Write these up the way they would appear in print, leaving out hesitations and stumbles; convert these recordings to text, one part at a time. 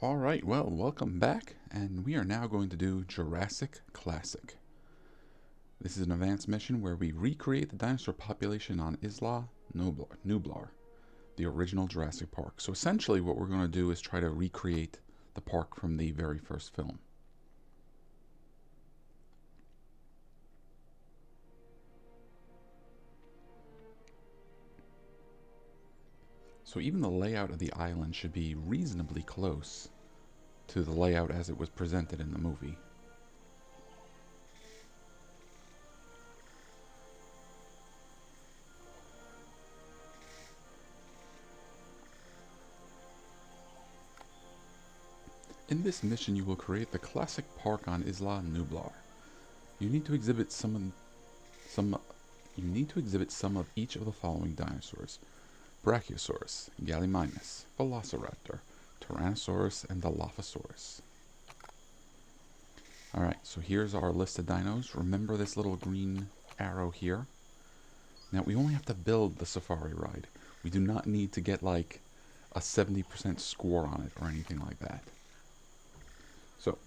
Alright, well, welcome back, and we are now going to do Jurassic Classic. This is an advanced mission where we recreate the dinosaur population on Isla Nublar, the original Jurassic Park. So essentially what we're going to do is try to recreate the park from the very first film. So even the layout of the island should be reasonably close to the layout as it was presented in the movie. In this mission, you will create the classic park on Isla Nublar. You need to exhibit some of each of the following dinosaurs: Brachiosaurus, Gallimimus, Velociraptor, Tyrannosaurus, and Dilophosaurus. Alright, so here's our list of dinos. Remember this little green arrow here? Now, we only have to build the safari ride. We do not need to get like a 70% score on it or anything like that. So,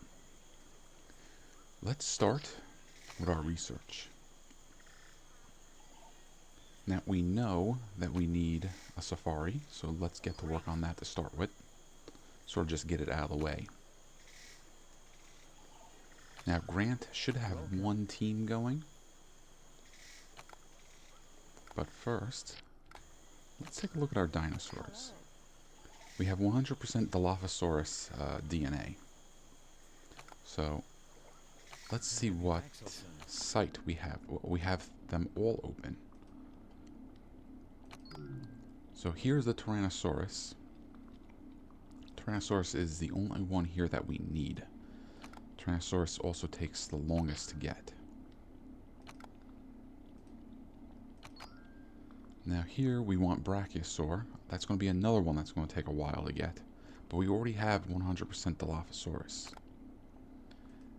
let's start with our research. Now, we know that we need a safari, so let's get to work on that to start with. Sort of just get it out of the way. Now, Grant should have one team going. But first, let's take a look at our dinosaurs. We have 100% Dilophosaurus DNA. So, let's see what site we have. We have them all open. So here's the Tyrannosaurus. Tyrannosaurus is the only one here that we need. Tyrannosaurus also takes the longest to get. Now here we want Brachiosaur. That's going to be another one that's going to take a while to get. But we already have 100% Dilophosaurus.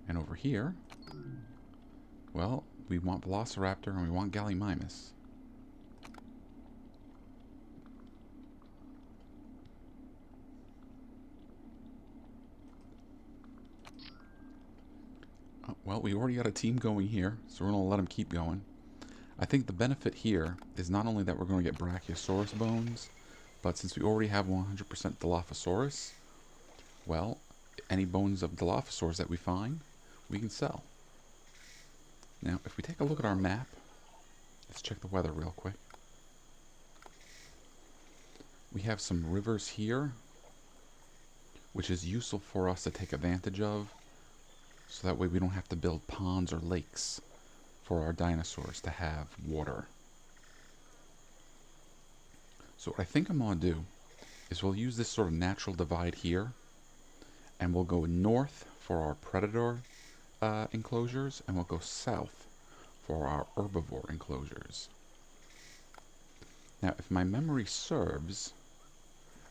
And over here, well, we want Velociraptor and we want Gallimimus. Well, we already got a team going here, so we're going to let them keep going. I think the benefit here is not only that we're going to get Brachiosaurus bones, but since we already have 100% Dilophosaurus, well, any bones of Dilophosaurs that we find, we can sell. Now, if we take a look at our map, let's check the weather real quick. We have some rivers here, which is useful for us to take advantage of, so that way we don't have to build ponds or lakes for our dinosaurs to have water. So what I think I'm going to do is we'll use this sort of natural divide here, and we'll go north for our predator enclosures, and we'll go south for our herbivore enclosures. Now, if my memory serves,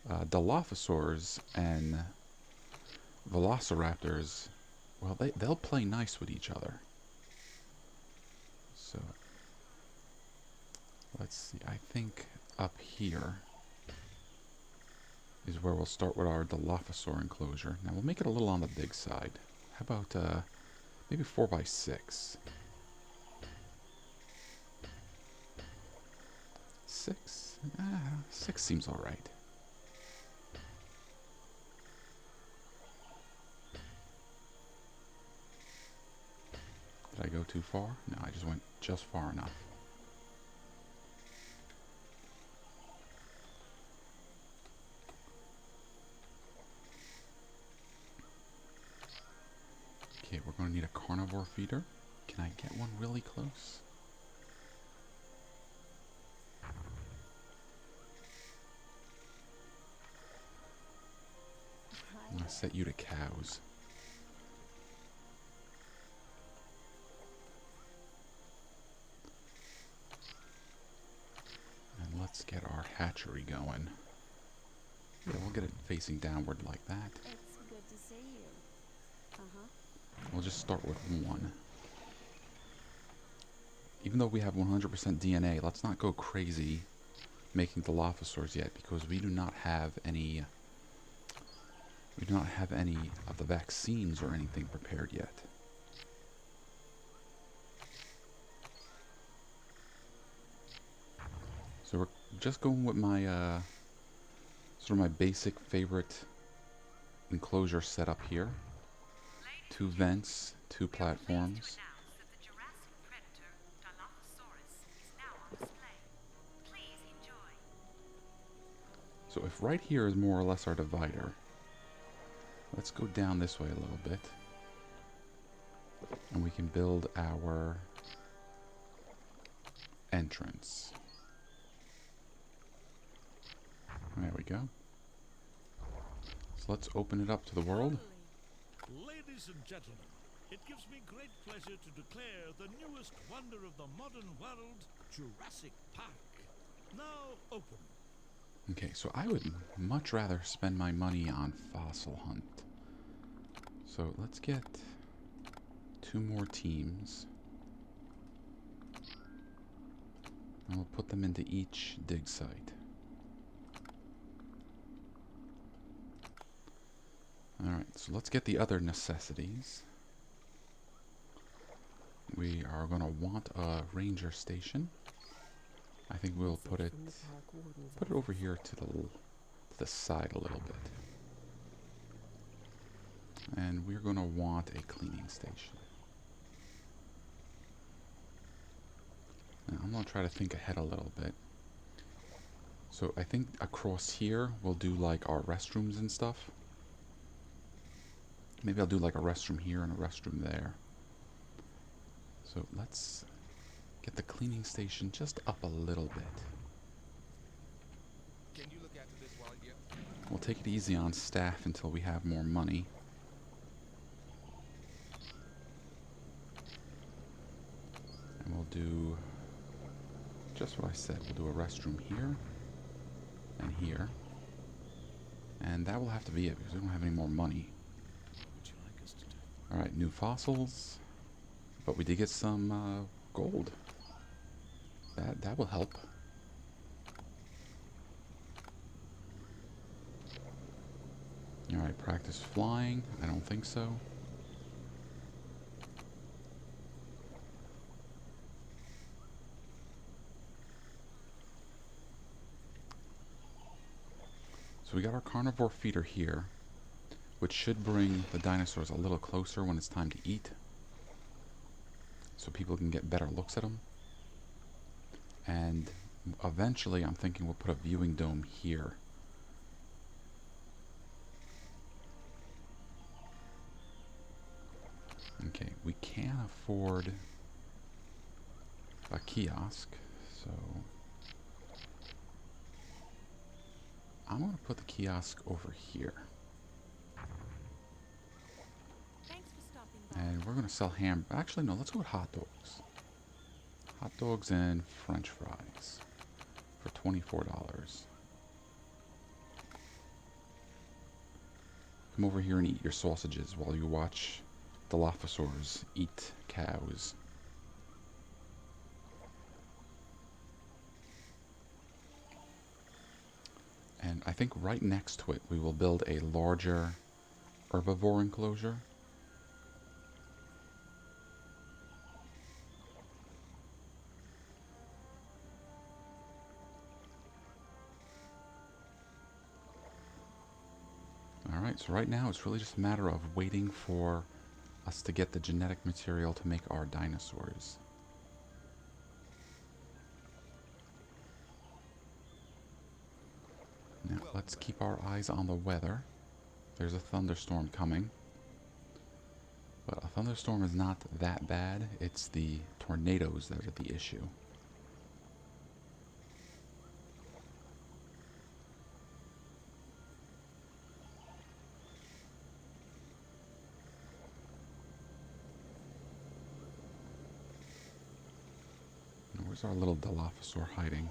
Dilophosaurs and Velociraptors, well, they'll play nice with each other. So, let's see, I think up here is where we'll start with our Dilophosaur enclosure. Now, we'll make it a little on the big side. How about maybe 4x6? 6? 6 seems alright. Did I go too far? No, I just went just far enough. Okay, we're going to need a carnivore feeder. Can I get one really close? I'm going to set you to cows. And let's get our hatchery going. Yeah, we'll get it facing downward like that. It's good to see you. We'll just start with one. Even though we have 100% DNA, let's not go crazy making Dilophosaurs yet, because we do not have any We do not have any of the vaccines or anything prepared yet. So we're just going with my sort of my basic favorite enclosure setup here. 2 vents, 2 platforms. So if right here is more or less our divider, let's go down this way a little bit. And we can build our entrance. There we go. So let's open it up to the world. Ladies and gentlemen, it gives me great pleasure to declare the newest wonder of the modern world, Jurassic Park, now open. Okay, so I would much rather spend my money on fossil hunt. So let's get 2 more teams. And we'll put them into each dig site. Alright, so let's get the other necessities. We are going to want a ranger station. I think we'll put it over here to the side a little bit. And we're going to want a cleaning station. Now, I'm going to try to think ahead a little bit. So I think across here we'll do like our restrooms and stuff. Maybe I'll do like a restroom here and a restroom there. So let's get the cleaning station just up a little bit. Can you look after this while you... We'll take it easy on staff until we have more money. And we'll do just what I said. We'll do a restroom here and here. And that will have to be it because we don't have any more money. What would you like us to do? Alright, new fossils. But we did get some gold. That will help. Alright, practice flying. I don't think so. So we got our carnivore feeder here, which should bring the dinosaurs a little closer when it's time to eat, so people can get better looks at them. And eventually I'm thinking we'll put a viewing dome here. Okay, we can't afford a kiosk, so I'm going to put the kiosk over here. Thanks for stopping by. And we're going to sell ham. Actually, no, let's go with hot dogs. Hot dogs and French fries for $24. Come over here and eat your sausages while you watch Dilophosaurs eat cows. And I think right next to it we will build a larger herbivore enclosure. Alright, so right now it's really just a matter of waiting for us to get the genetic material to make our dinosaurs. Now, let's keep our eyes on the weather. There's a thunderstorm coming. But a thunderstorm is not that bad. It's the tornadoes that are the issue. Now, where's our little Dilophosaur hiding?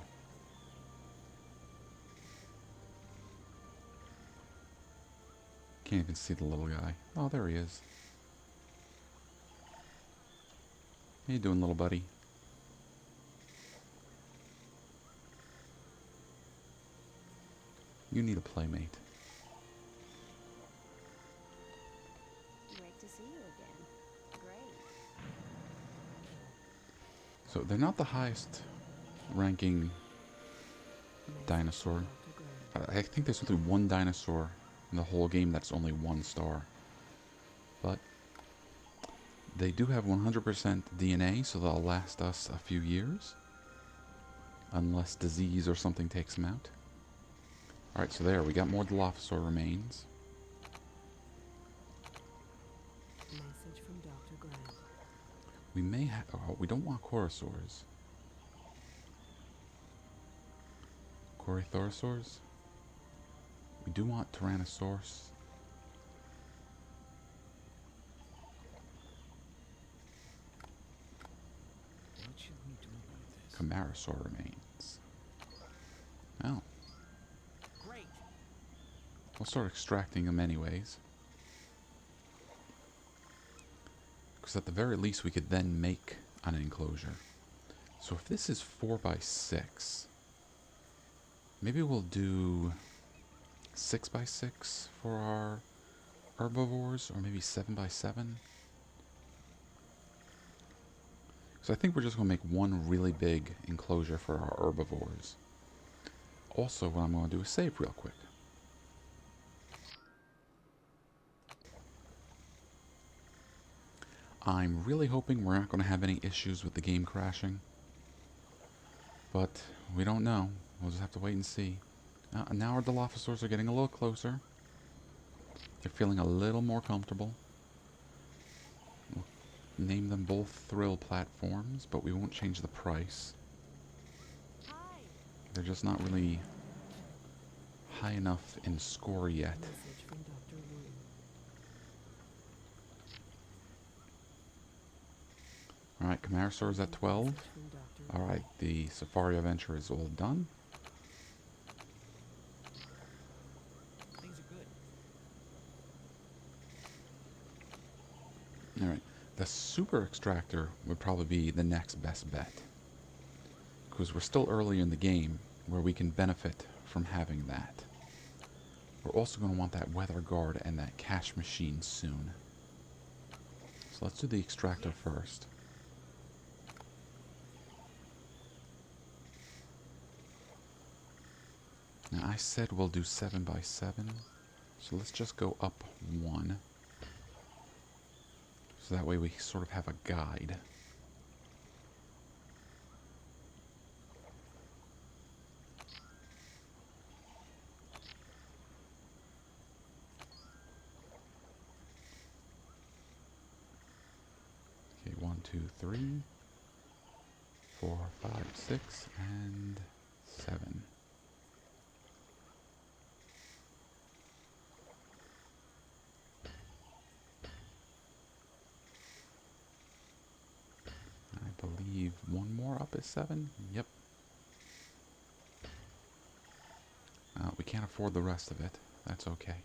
Can't even see the little guy. Oh, there he is. How you doing, little buddy? You need a playmate. So they're not the highest ranking dinosaur. I think there's only one dinosaur in the whole game that's only 1 star. But they do have 100% DNA, so they'll last us a few years. Unless disease or something takes them out. Alright, so there, we got more Dilophosaur remains. Message from Dr. Grant. We may have... Oh, we don't want Chorosaurs. Corythorosaurs? We do want Tyrannosaurus. What should we do about this? Camarasaur remains. Oh. Great. We'll start extracting them anyways. Because at the very least we could then make an enclosure. So if this is 4 by 6, maybe we'll do 6 by 6 for our herbivores, or maybe 7 by 7. So I think we're just going to make one really big enclosure for our herbivores. Also, what I'm going to do is save real quick. I'm really hoping we're not going to have any issues with the game crashing. But we don't know. We'll just have to wait and see. Now our Dilophosaurs are getting a little closer. They're feeling a little more comfortable. We'll name them both thrill platforms, but we won't change the price. Hi. They're just not really high enough in score yet. Message from Dr. Wu. Alright, Camarasaur's at 12. Message from Dr. Wu. Alright, the Safari Adventure is all done. Things are good. Alright, the Super Extractor would probably be the next best bet. Because we're still early in the game where we can benefit from having that. We're also going to want that Weather Guard and that Cash Machine soon. So let's do the Extractor first. Now I said we'll do 7 by 7, so let's just go up 1. So that way we sort of have a guide. Okay, 1, 2, 3, 4, 5, 6, and 7. I believe one more up is 7. Yep. We can't afford the rest of it. That's okay.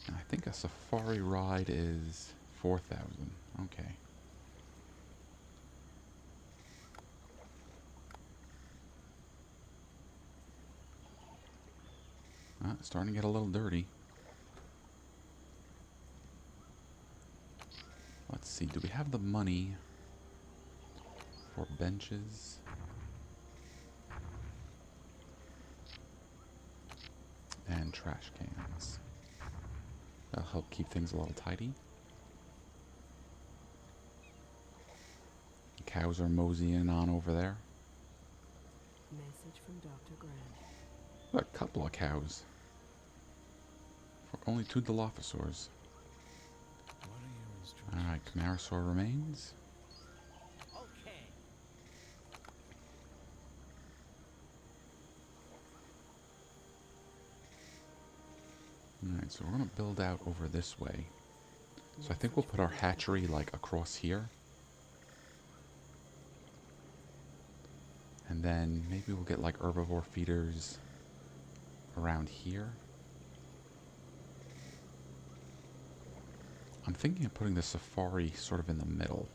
And I think a safari ride is 4,000. Okay. It's starting to get a little dirty. Let's see, do we have the money for benches? And trash cans. That'll help keep things a little tidy. The cows are moseying on over there. Message from Dr. Grant. A couple of cows. For only 2 Dilophosaurs. What are your instructions? Alright, Camarasaur remains. Okay. Alright, so we're going to build out over this way. So I think we'll put our hatchery like across here. And then maybe we'll get like herbivore feeders around here. I'm thinking of putting the safari sort of in the middle.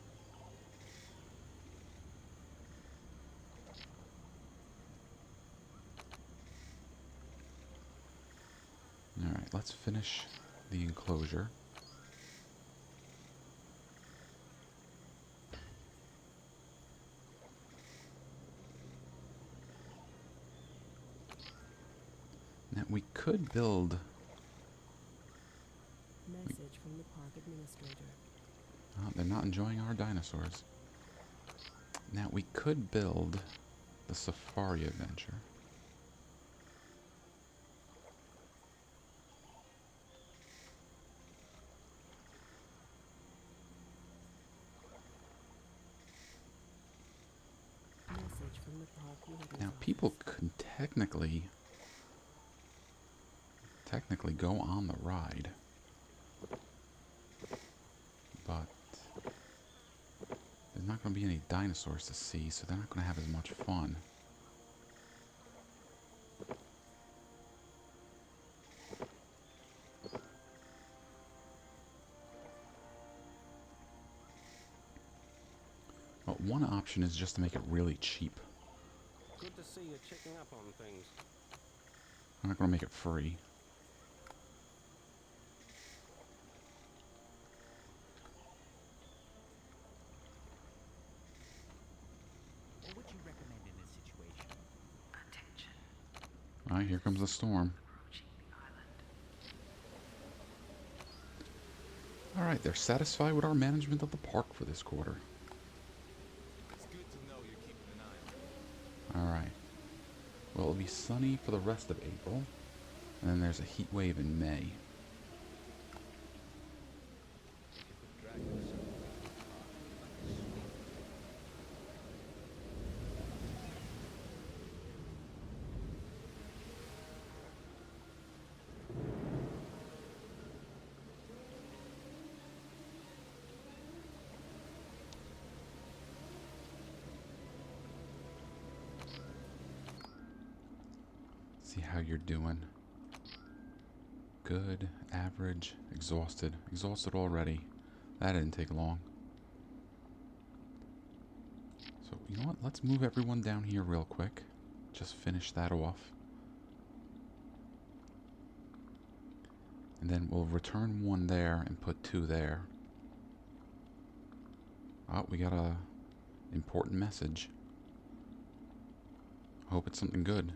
Alright, let's finish the enclosure. we could build... Message from the park administrator. Oh, they're not enjoying our dinosaurs. Now, we could build the safari adventure. Message from the park warden's Now, office. people could technically go on the ride, but there's not going to be any dinosaurs to see, so they're not going to have as much fun. Well, one option is just to make it really cheap. Good to see you checking up on things. I'm not going to make it free. What would you recommend in this situation? Alright, here comes the storm. Alright, they're satisfied with our management of the park for this quarter. It's good to know you're keeping an eye on it. Alright. Well, it'll be sunny for the rest of April. And then there's a heat wave in May. See how you're doing. Good, average, exhausted. Exhausted already. That didn't take long. So, you know what? Let's move everyone down here real quick. Just finish that off. And then we'll return one there and put two there. Oh, we got a important message. Hope it's something good.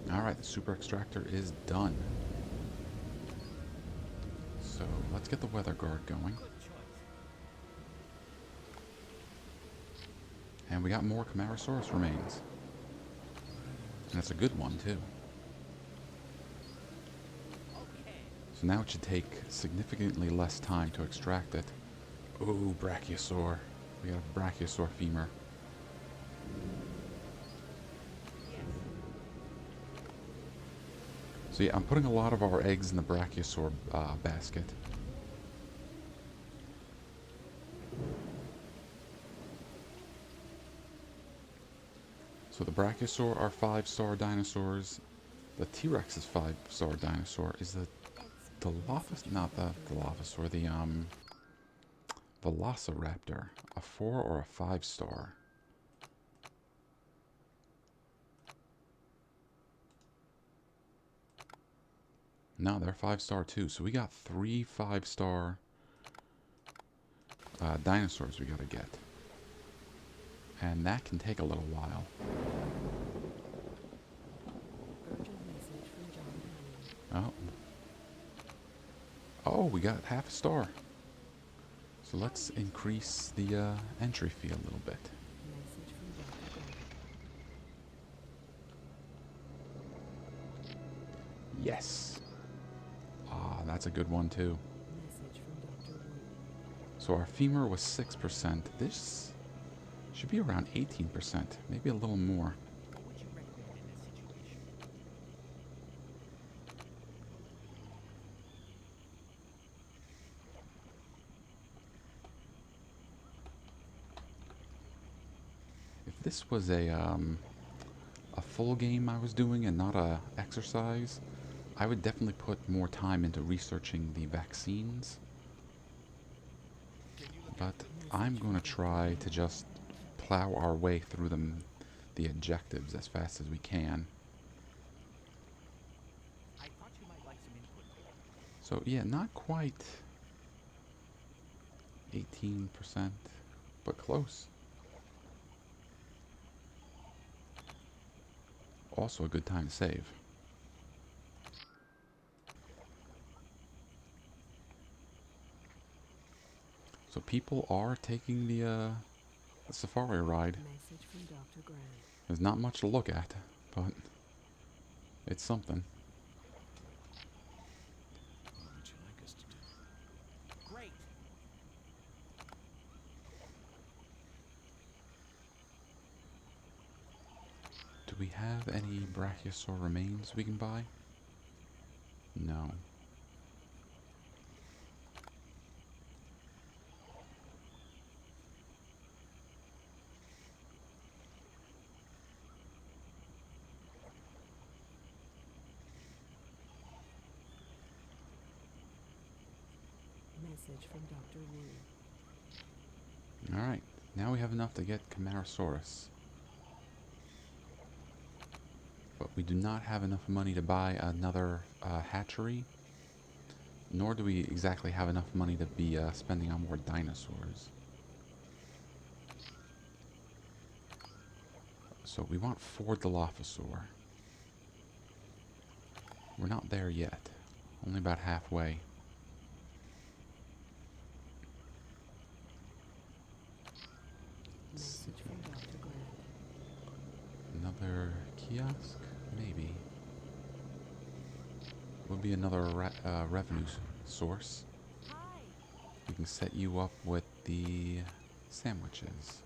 Alright, the super extractor is done. So, let's get the weather guard going. Good choice. And we got more Camarasaurus remains. And it's a good one, too. Okay. So now it should take significantly less time to extract it. Ooh, Brachiosaur. We got a Brachiosaur femur. Yes. So yeah, I'm putting a lot of our eggs in the Brachiosaur basket. So the Brachiosaur are 5-star dinosaurs. The T-Rex is 5-star dinosaur. Is the Dilophosaur, not the Dilophosaur, the Velociraptor a 4 or a 5-star? No, they're 5-star too. So we got 3 5-star dinosaurs we gotta get. And that can take a little while. Urgent message from John Downey. Oh. Oh, we got half a star. So let's increase the entry fee a little bit. Message from Dr. Grant. Yes. Ah, that's a good one too. Message from Dr. Wood. So our femur was 6%. This should be around 18%, maybe a little more. What would you recommend in this situation? If this was a full game I was doing and not a exercise, I would definitely put more time into researching the vaccines. But I'm going to try to just plow our way through the objectives as fast as we can. I thought you might like some input. So yeah, not quite 18%, but close. Also a good time to save. So people are taking the safari ride. Message from Dr. Grant. There's not much to look at, but it's something. What would you like us to do? Great. Do we have any brachiosaur remains we can buy? No. Message from Dr. Wu. Alright, now we have enough to get Camarasaurus. But we do not have enough money to buy another hatchery. Nor do we exactly have enough money to be spending on more dinosaurs. So we want 4 Dilophosaur. We're not there yet. Only about halfway. Message from Dr. Grant. Another kiosk? Maybe. Would be another revenue source. Hi. We can set you up with the sandwiches.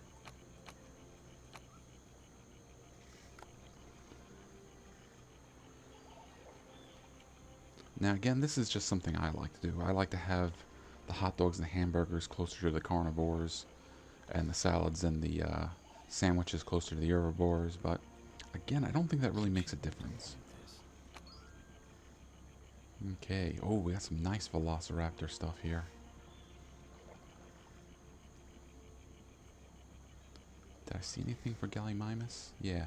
Now again, this is just something I like to do. I like to have the hot dogs and the hamburgers closer to the carnivores, and the salads and the sandwiches closer to the herbivores, but again, I don't think that really makes a difference. Okay, oh, we got some nice Velociraptor stuff here. Did I see anything for Gallimimus? Yeah,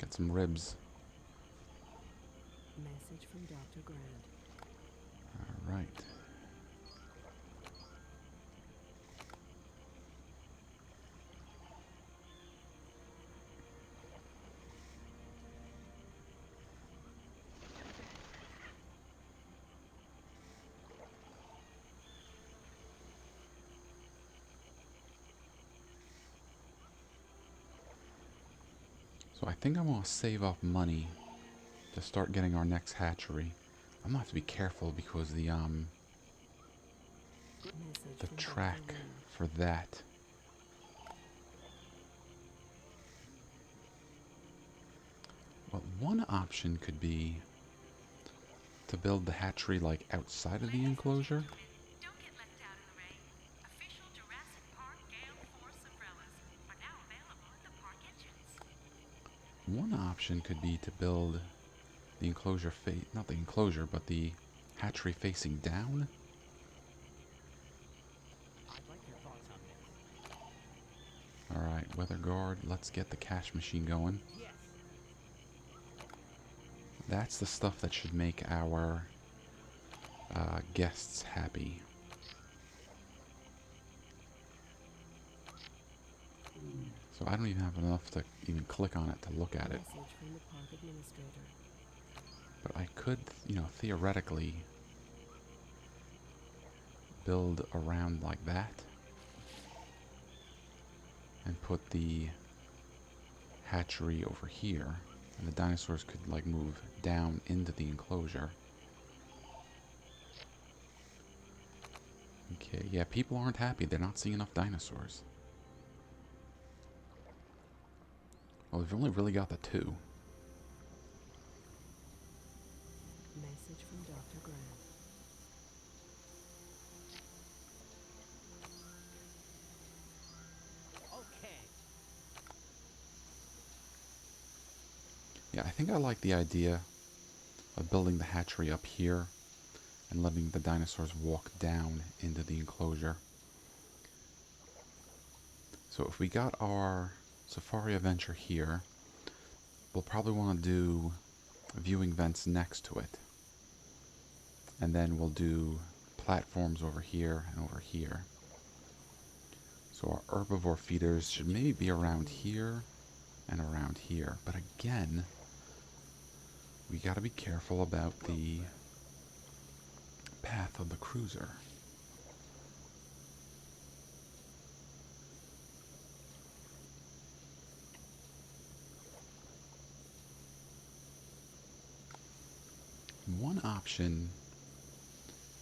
got some ribs. Message from Dr. Grant. Alright. So I think I want to save up money to start getting our next hatchery. I'm gonna have to be careful because the Message from track Dr. Wu. for that. Well, one option could be to build the hatchery like outside of the enclosure. Don't get left out in the rain. Official Jurassic Park Gale Force umbrellas are now available at the park entrance. One option could be to build the enclosure not the enclosure, but the hatchery facing down. I'd like your thoughts on this. Alright, weather guard, let's get the cash machine going. Yes. That's the stuff that should make our guests happy. So I don't even have enough to even click on it to look at it. Message from the park administrator. But I could, theoretically build around like that and put the hatchery over here, and the dinosaurs could like move down into the enclosure. Okay, yeah, people aren't happy. They're not seeing enough dinosaurs. Well, we've only really got the 2. Message from Dr. Grant. Okay. Yeah, I think I like the idea of building the hatchery up here and letting the dinosaurs walk down into the enclosure. So if we got our safari adventure here, we'll probably want to do viewing vents next to it. And then we'll do platforms over here and over here. So So our herbivore feeders should maybe be around here and around here. But again, we got to be careful about the path of the cruiser. One option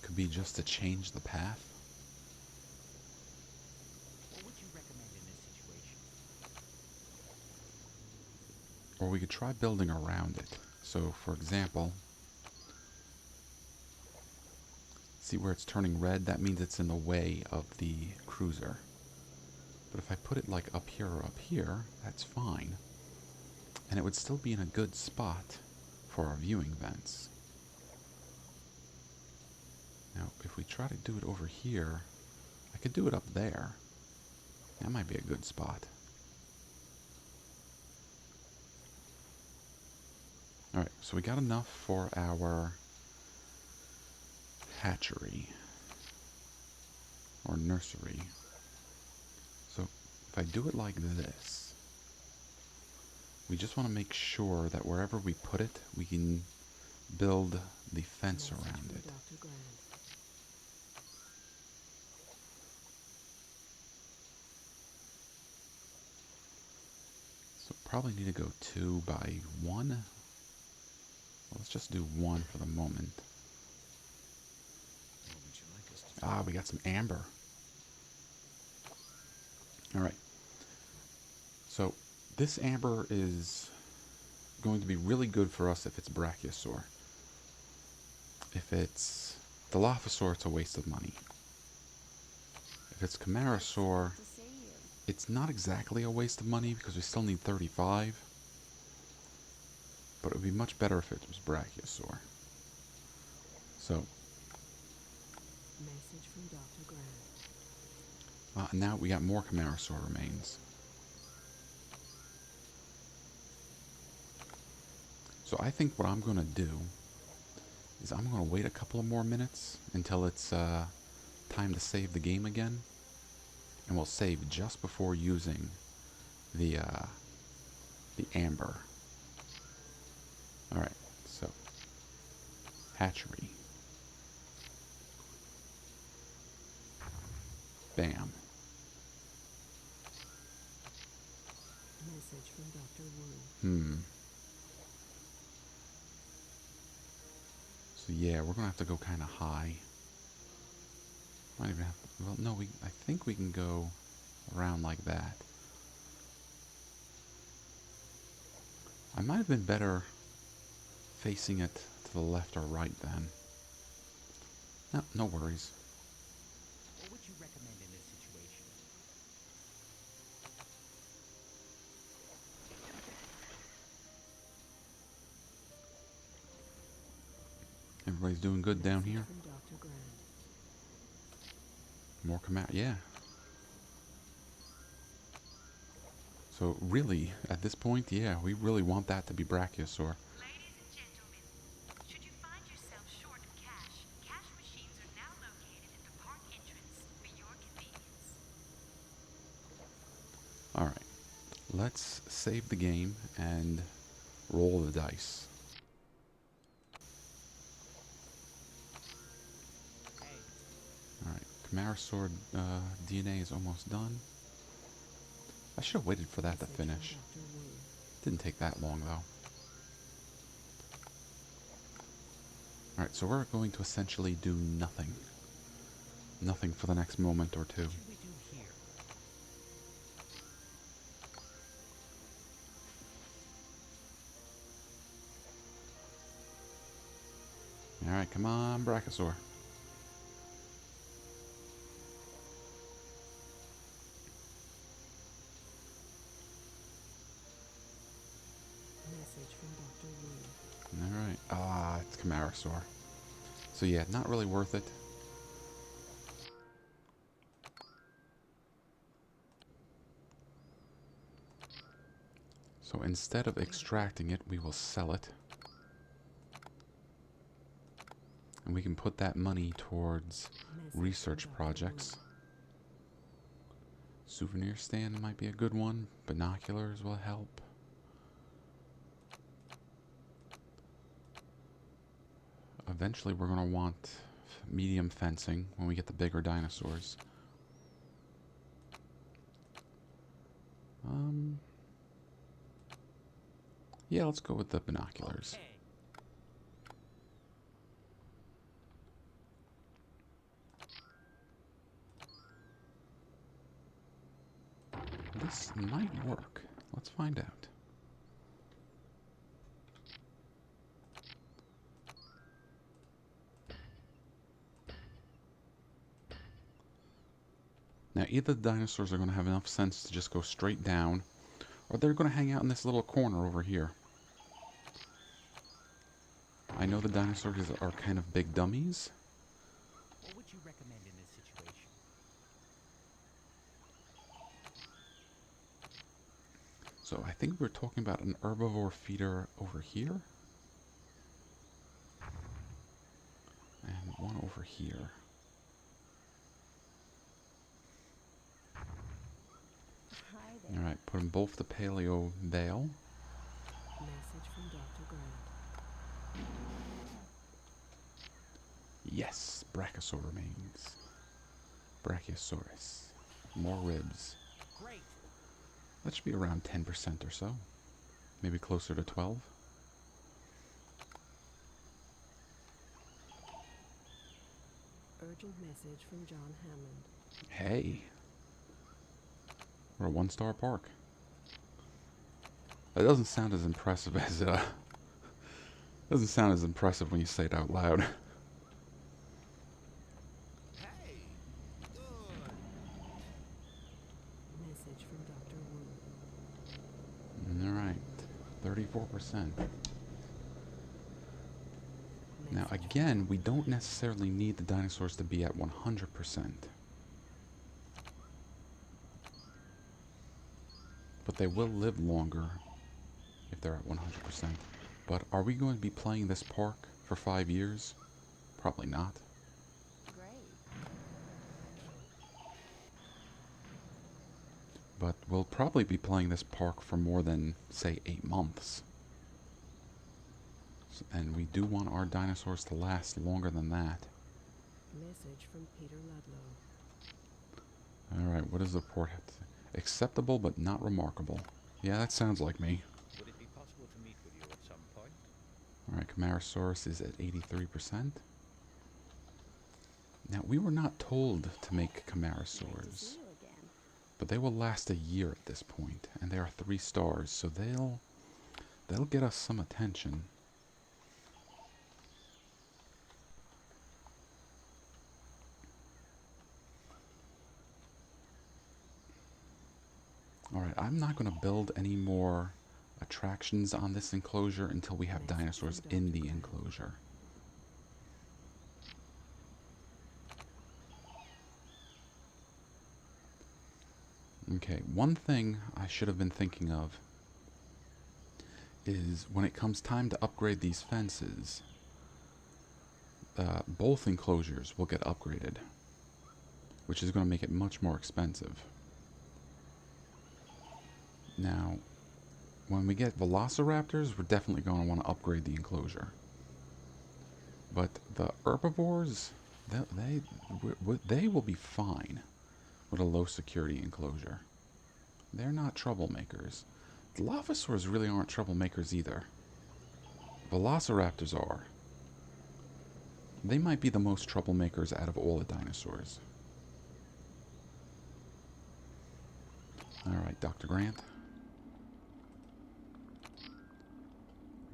could be just to change the path. What would you recommend in this situation? Or we could try building around it. So, for example, see where it's turning red? That means it's in the way of the cruiser. But if I put it like up here or up here, that's fine. And it would still be in a good spot for our viewing vents. Now, if we try to do it over here, I could do it up there. That might be a good spot. Alright, so we got enough for our hatchery. Or nursery. So, if I do it like this, we just want to make sure that wherever we put it, we can build the fence Message around from it. Dr. Grant. So probably need to go 2 by 1. Well, let's just do 1 for the moment. What would you like us to do? Ah, we got some amber. Alright. So, this amber is going to be really good for us if it's Brachiosaur. If it's Dilophosaur, it's a waste of money. If it's Camarasaur, To see you. it's not exactly a waste of money because we still need 35. But it would be much better if it was Brachiosaur. So, Message from Dr. Grant. now we got more Camarasaur remains. So I think what I'm going to do is I'm going to wait a couple of more minutes until it's time to save the game again. And we'll save just before using the amber. Alright, so hatchery. Bam. Message from Dr. Wu. So yeah, we're gonna have to go kind of high. Might even have. Well, no, I think we can go around like that. I might have been better facing it to the left or right then. No, no worries. What would you recommend in this situation? Everybody's doing good down Message here. from Dr. Grant. More come out, yeah. So really, at this point, yeah, we really want that to be Brachiosaur. Ladies and gentlemen, should you find yourself short of cash, cash machines are now located at the park entrance for your convenience. Alright, let's save the game and roll the dice. Hey, Alright, Camarasaur DNA is almost done. I should have waited for that to Message from finish. Dr. Wu. Didn't take that long though. Alright, so we're going to essentially do nothing. Nothing for the next moment or two. what should we do here? Alright, come on, Brachiosaur. Message from Dr. Wu. Alright. Ah, it's Camarasaur. So yeah, not really worth it. So instead of extracting it, we will sell it. And we can put that money towards Message from research Dr. Wu. projects. Souvenir stand might be a good one. Binoculars will help. Eventually we're going to want medium fencing when we get the bigger dinosaurs. Yeah, let's go with the binoculars. Okay. This might work. Let's find out. Now, either the dinosaurs are going to have enough sense to just go straight down, or they're going to hang out in this little corner over here. I know the dinosaurs are kind of big dummies. What would you recommend in this situation? So I think we're talking about an herbivore feeder over here. And one over here. Hi there. Alright, put them both to paleo bale. Message from Dr. Grant. Yes, Brachiosaur remains. Brachiosaurus. More ribs. Great. That should be around 10% or so. Maybe closer to 12. Urgent message from John Hammond. Hey. We're a one-star park. That doesn't sound as impressive as doesn't sound as impressive when you say it out loud. Hey, good. Message from Dr. Wu. Alright. 34%. Now again, we don't necessarily need the dinosaurs to be at 100%. But they will live longer if they're at 100%. But are we going to be playing this park for 5 years? Probably not. Great. But we'll probably be playing this park for more than, say, 8 months. And we do want our dinosaurs to last longer than that. Message from Peter Ludlow. Alright, what does the report have to say? Acceptable but not remarkable. Yeah, that sounds like me. Would it be possible to meet with you at some point? Alright, Camarasaurus is at 83%. Now, we were not told to make Camarasaurs, but they will last a year at this point, and they are 3 stars, so they'll get us some attention. Alright, I'm not going to build any more attractions on this enclosure until we have dinosaurs in the enclosure. Okay, one thing I should have been thinking of is when it comes time to upgrade these fences, both enclosures will get upgraded, which is going to make it much more expensive. Now, when we get velociraptors, we're definitely going to want to upgrade the enclosure. But the herbivores, they will be fine with a low security enclosure. They're not troublemakers. The Dilophosaurs really aren't troublemakers either. Velociraptors are. They might be the most troublemakers out of all the dinosaurs. Alright, Dr. Grant.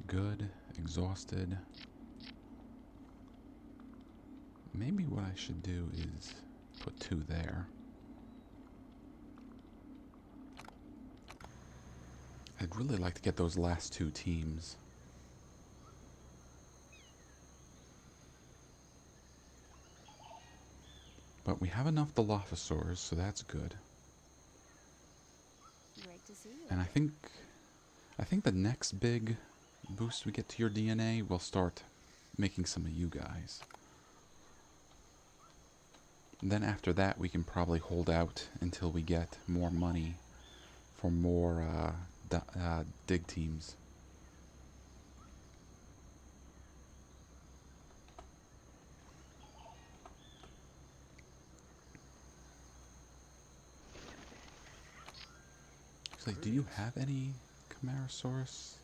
Good. Exhausted. Maybe what I should do is put 2 there. I'd really like to get those last 2 teams. But we have enough Dilophosaurs, so that's good. Great to see you. And I think the next big boost we get to your DNA will start making some of you guys. Then after that, we can probably hold out until we get more money for more dig teams. Actually, do you have any Camarasaurus?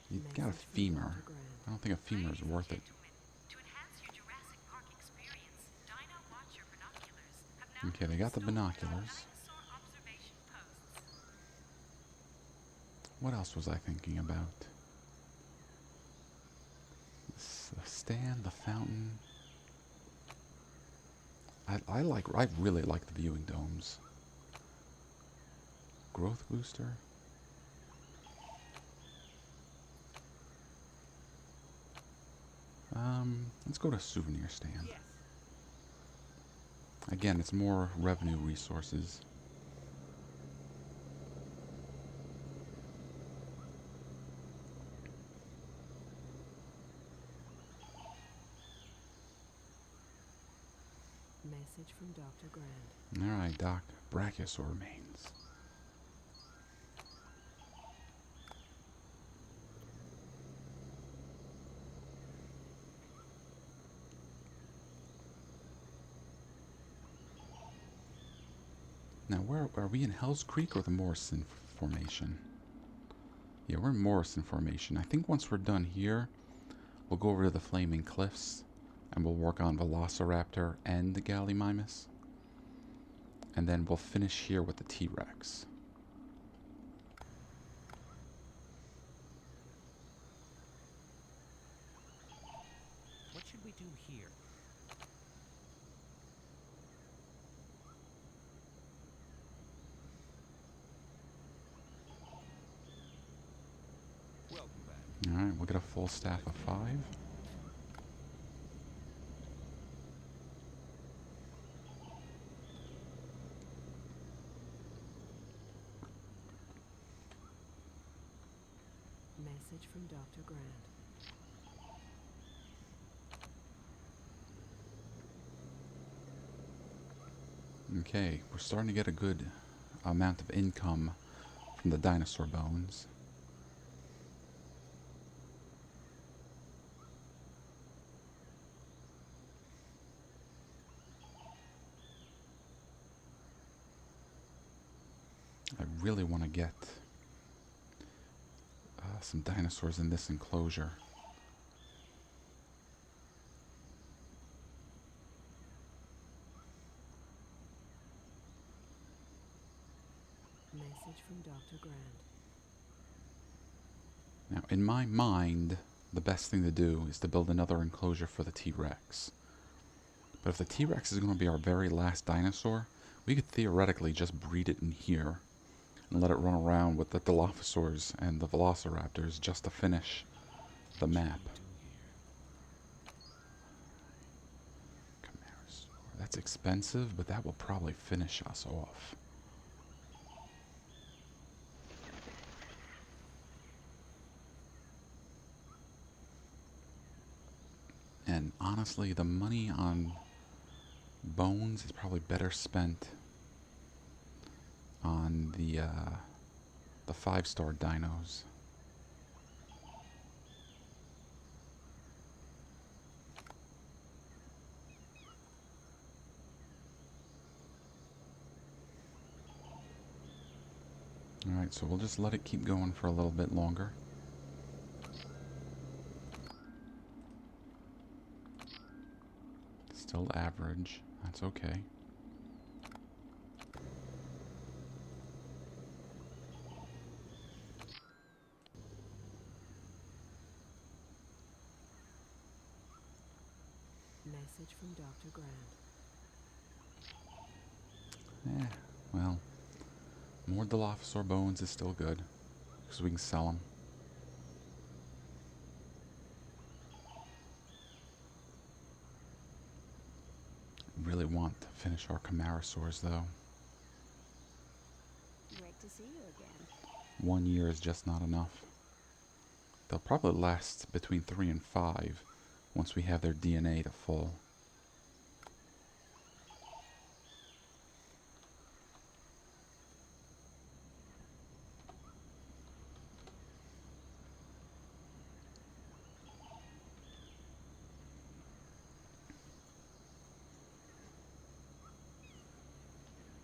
You got a Message from femur. Dr. Grant. I don't think a femur is worth it. Gentlemen, to enhance your Jurassic Park experience, Dino Watcher binoculars have now Okay, they been got the installed at binoculars. dinosaur observation posts. What else was I thinking about? The stand, the fountain. I really like the viewing domes. Growth booster. Let's go to souvenir stand. Yes. Again, it's more revenue resources. Message from Dr. Grant. Alright, Doc. Brachiosaur remains. Now, where are we in Hell's Creek or the Morrison Formation? Yeah, we're in Morrison Formation. I think once we're done here, we'll go over to the Flaming Cliffs and we'll work on Velociraptor and the Gallimimus. And then we'll finish here with the T-Rex. What should we do here? Welcome back. Alright, we'll get a full staff of 5. Message from Dr. Grant. Okay, we're starting to get a good amount of income from the dinosaur bones. I really want to get some dinosaurs in this enclosure. Message from Dr. Grant. Now, in my mind, the best thing to do is to build another enclosure for the T-Rex. But if the T-Rex is going to be our very last dinosaur, we could theoretically just breed it in here and let it run around with the Dilophosaurs and the Velociraptors just to finish the map. Camarasaur. That's expensive, but that will probably finish us off. And honestly, the money on bones is probably better spent on the 5-star dinos. Alright, so we'll just let it keep going for a little bit longer. Still average. That's okay. Message from Dr. Grant. Well, more Dilophosaur bones is still good, because we can sell them. Really want to finish our Camarasaurs, though. Great to see you again. 1 year is just not enough. They'll probably last between 3 and 5 once we have their DNA to full.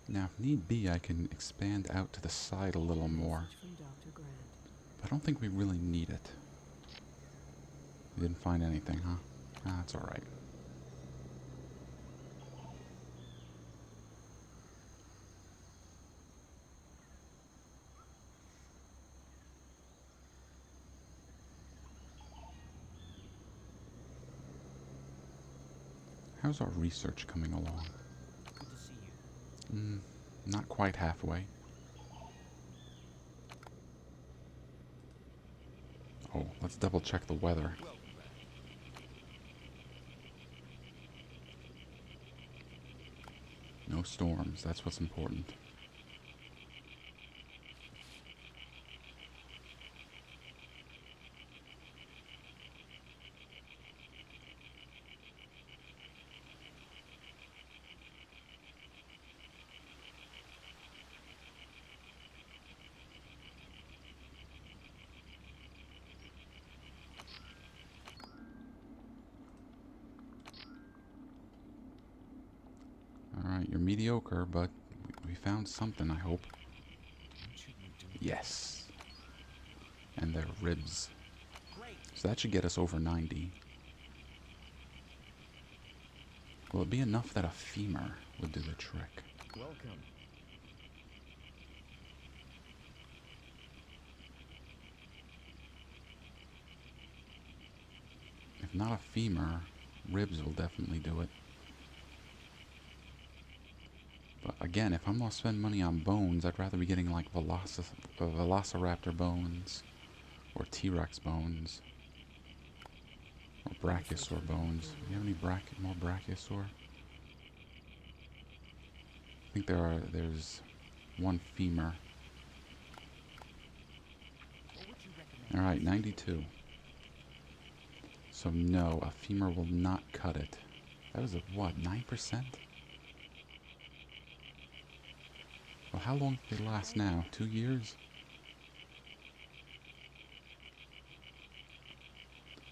Now, if need be, I can expand out to the side a little more. Message from Dr. Grant. But I don't think we really need it. You didn't find anything, huh? Ah, that's alright. How's our research coming along? Good to see you. Not quite halfway. Oh, let's double check the weather. No storms, that's what's important. Alright, you're mediocre, but we found something, I hope. Yes. And they're ribs. So that should get us over 90. Will it be enough that a femur would do the trick? Welcome. If not a femur, ribs will definitely do it. But again, if I'm going to spend money on bones, I'd rather be getting like Velociraptor bones, or T-Rex bones, or Brachiosaur bones. Do you have any more Brachiosaur? I think there's one femur. Alright, 92. So no, a femur will not cut it. That was a what, 9%? Well, how long do they last now? 2 years?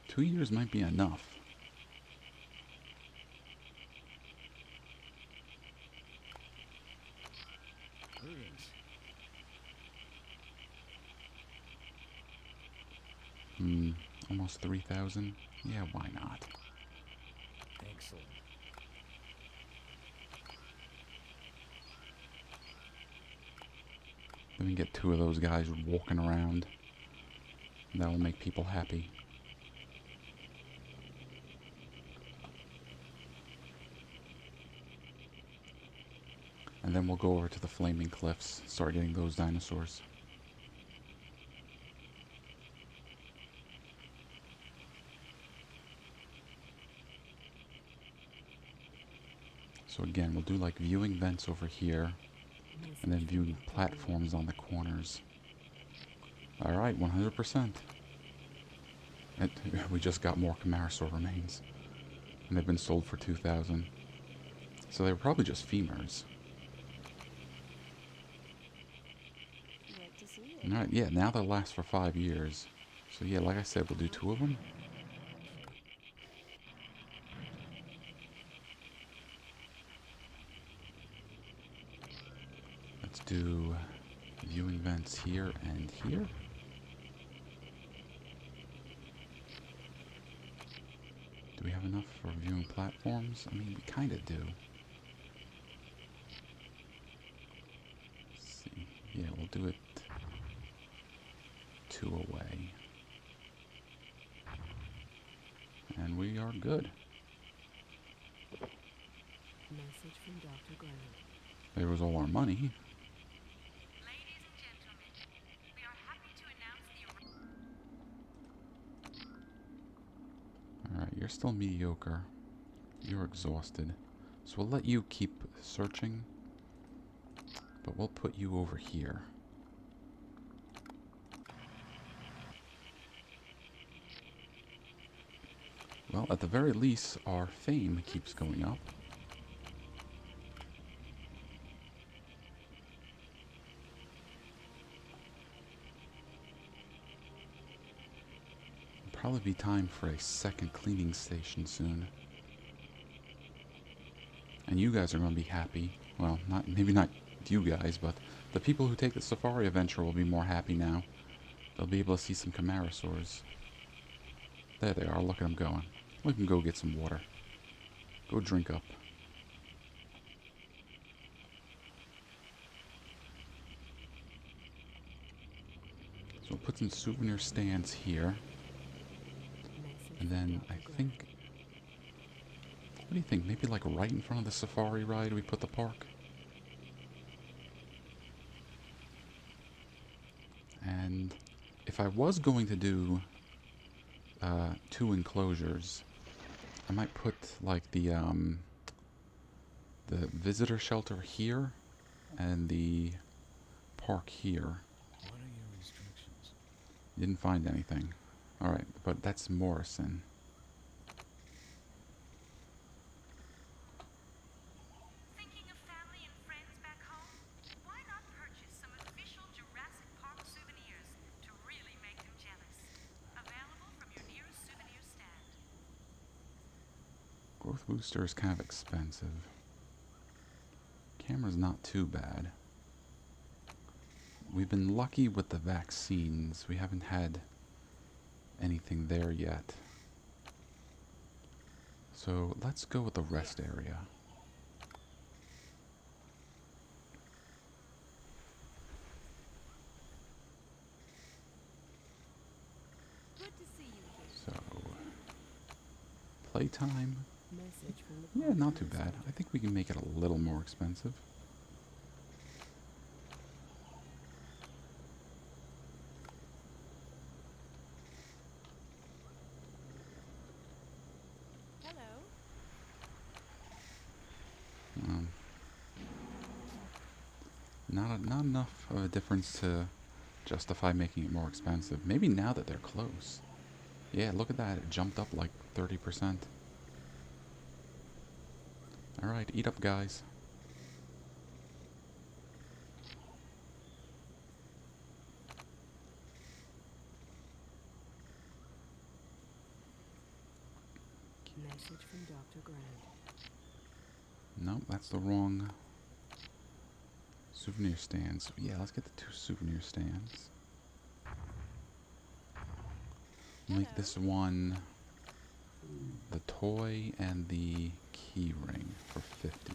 2 years might be enough. Almost 3,000? Yeah, why not? Excellent. Then we get 2 of those guys walking around. That will make people happy. And then we'll go over to the Flaming Cliffs, start getting those dinosaurs. So again, we'll do like viewing vents over here, and then viewing platforms on the corners. Alright, 100%. We just got more Camarasaur remains. And they've been sold for 2,000. So they were probably just femurs. Great to see you. Alright, yeah, now they'll last for 5 years. So yeah, like I said, we'll do 2 of them. Let's do viewing vents here and here. Do we have enough for viewing platforms? I mean, we kind of do. Let's see. Yeah, we'll do it 2 away. And we are good. Message from Dr. Grant. There was all our money. Ladies and gentlemen, we are happy to announce the Alright, you're still mediocre. You're exhausted. So we'll let you keep searching. But we'll put you over here. Well, at the very least, our fame keeps going up. Probably be time for a second cleaning station soon. And you guys are going to be happy. Well, maybe not you guys, but the people who take the safari adventure will be more happy now. They'll be able to see some Camarasaurs. There they are. Look at them going. We can go get some water. Go drink up. So we'll put some souvenir stands here. And then I think... What do you think? Maybe like right in front of the safari ride we put the park? And if I was going to do 2 enclosures, I might put like the visitor shelter here and the park here. What are your restrictions? Didn't find anything. Alright, but that's Morrison. Thinking of family and friends back home? Why not purchase some official Jurassic Park souvenirs to really make them jealous? Available from your nearest souvenir stand. Growth booster is kind of expensive. Camera's not too bad. We've been lucky with the vaccines. We haven't had anything there yet. So let's go with the rest area. Good to see you here. So, playtime. Message from the Yeah, park not too manager. bad. I think we can make it a little more expensive. Hello. Not enough of a difference to justify making it more expensive. Maybe now that they're close. Yeah, look at that. It jumped up like 30%. Alright, eat up, guys. Message from Dr. Grant. Nope, that's the wrong souvenir stands. Yeah, let's get the 2 souvenir stands. Make this one the toy and the key ring for 50.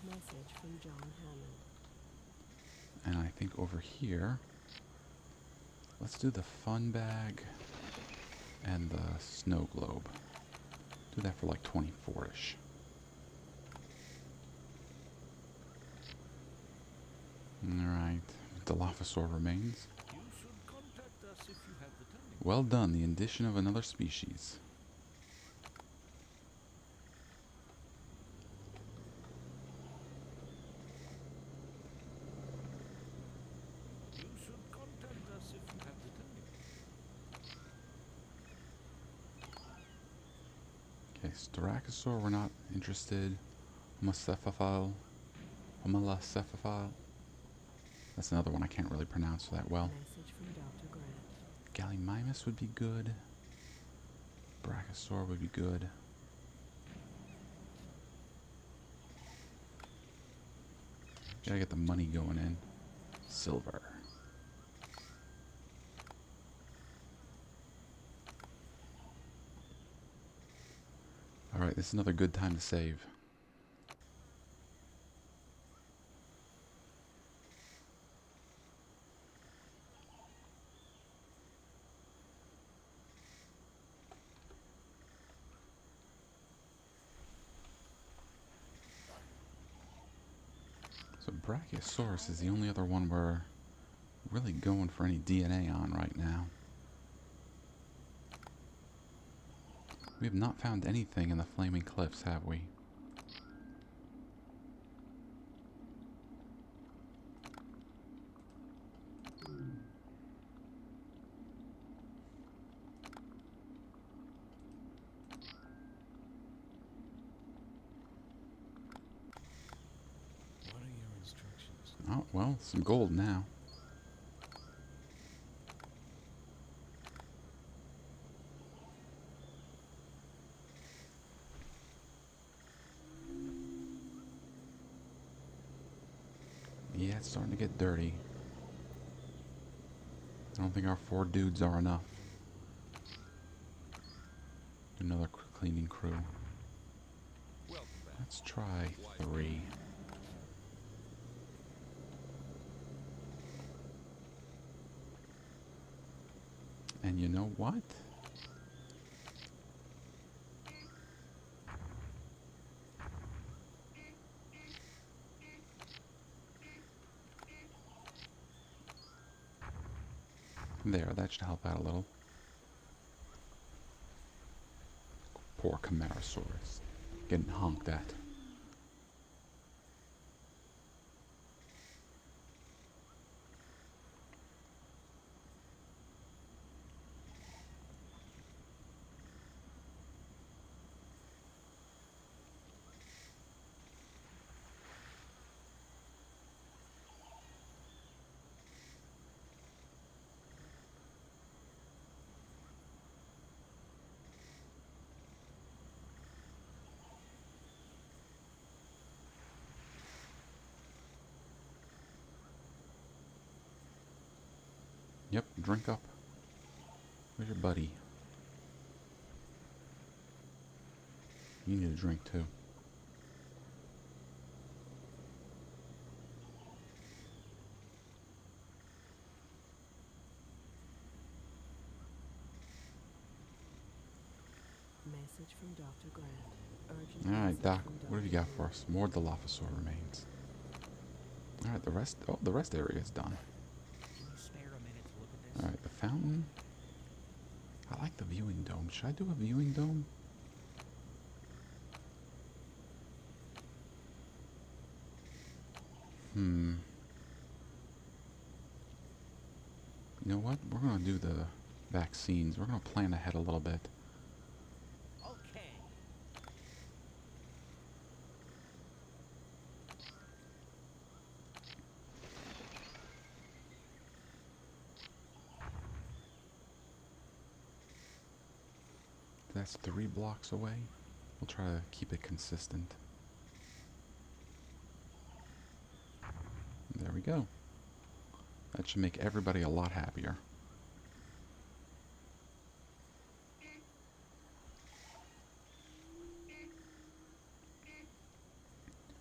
Message from John Hammond. And I think over here, let's do the fun bag and the snow globe. Do that for like 24-ish. Alright, Dilophosaur remains. You should contact us if you have the time. Well done, the addition of another species. You should contact us if you have the time. Okay, Styracosaur, we're not interested. Homalocephalophile. That's another one I can't really pronounce that well. Message from Dr. Grant. Gallimimus would be good. Brachiosaur would be good. Gotta get the money going in. Silver. Alright, this is another good time to save. So Brachiosaurus is the only other one we're really going for any DNA on right now. We have not found anything in the Flaming Cliffs, have we? What are your instructions? Oh, well, some gold now. Yeah, it's starting to get dirty. I don't think our 4 dudes are enough. Another cleaning crew. Welcome back. Let's try 3. And you know what? There, that should help out a little. Poor Camarasaurus. Getting honked at. Yep, drink up. Where's your buddy? You need a drink too. Message from Dr. Grant. Urgent Alright, message Doc, from what have you Dr. got for us? More Dilophosaur remains. Alright, the rest area is done. Can you spare a minute to look at this? Alright, the fountain. I like the viewing dome. Should I do a viewing dome? You know what? We're gonna do the vaccines. We're gonna plan ahead a little bit. Okay. That's 3 blocks away. We'll try to keep it consistent. There we go. That should make everybody a lot happier.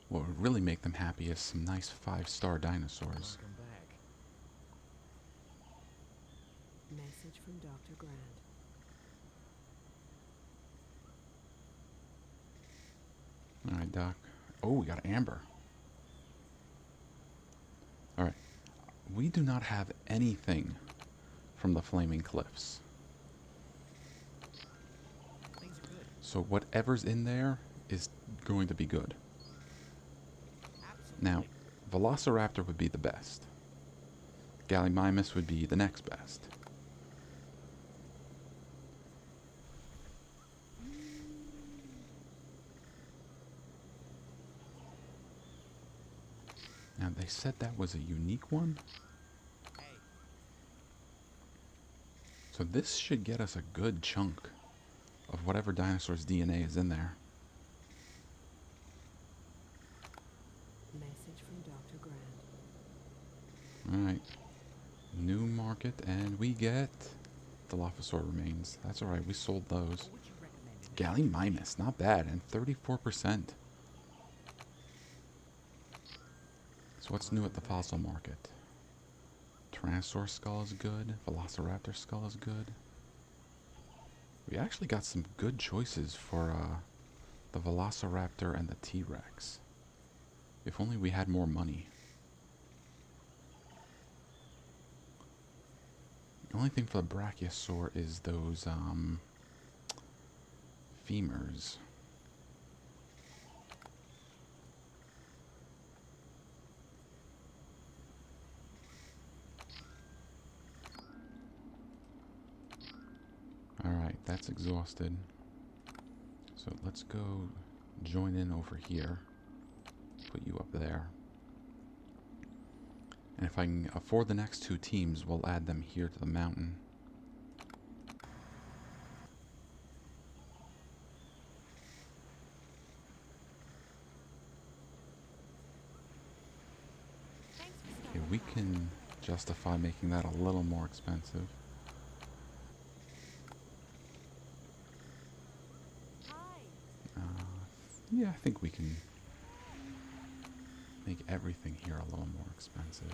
What would really make them happy is some nice 5-star dinosaurs. Welcome back. Message from Dr. Grant. Alright, Doc. Oh, we got Amber. Alright. We do not have anything from the Flaming Cliffs. Things are good. So whatever's in there is going to be good. Absolutely. Now, Velociraptor would be the best. Gallimimus would be the next best. Now, they said that was a unique one. Hey, So this should get us a good chunk of whatever dinosaur's DNA is in there. Message from Dr. Grant. Alright. New market, and we get Dilophosaur remains. That's alright, we sold those. what would you recommend in Gallimimus, not bad, and 34%. So what's new at the fossil market? Tyrannosaur skull is good. Velociraptor skull is good. We actually got some good choices for the Velociraptor and the T-Rex. If only we had more money. The only thing for the Brachiosaur is those femurs. Alright, that's exhausted. So let's go join in over here. Put you up there. And if I can afford the next 2 teams, we'll add them here to the mountain. Thanks we can justify making that a little more expensive. Hi. Yeah, I think we can make everything here a little more expensive.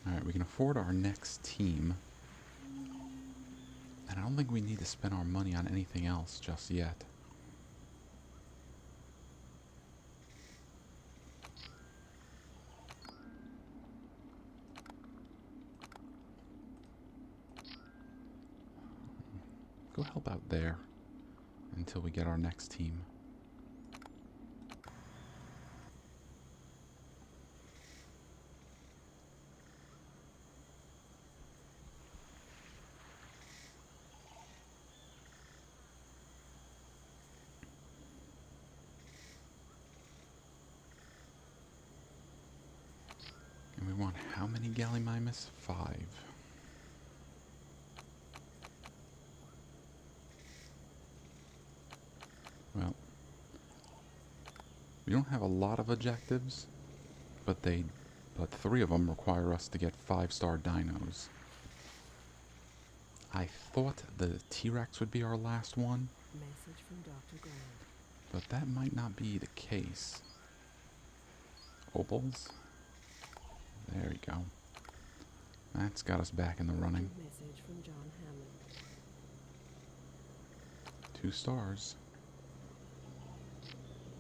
Alright, we can afford our next team. And I don't think we need to spend our money on anything else just yet. Go help out there until we get our next team. And we want how many Gallimimus? 5. Well, we don't have a lot of objectives, but 3 of them require us to get 5-star dinos. I thought the T-Rex would be our last one, Message from Dr. Grant. but that might not be the case. Opals? There we go. That's got us back in the running. Message from John Hammond. 2 stars.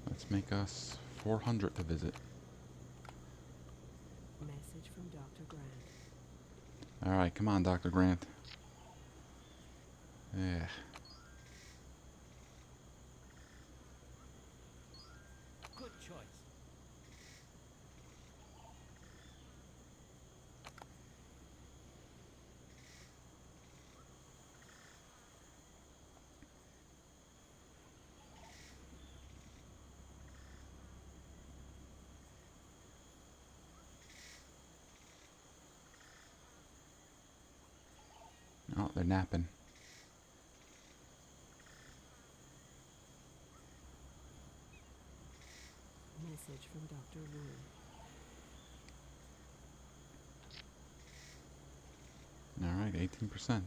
Let's make us 400 to visit. Message from Dr. Grant. Alright, come on, Dr. Grant. Yeah. Good choice. Oh, they're napping. Message from Dr. Wu. Alright, 18%.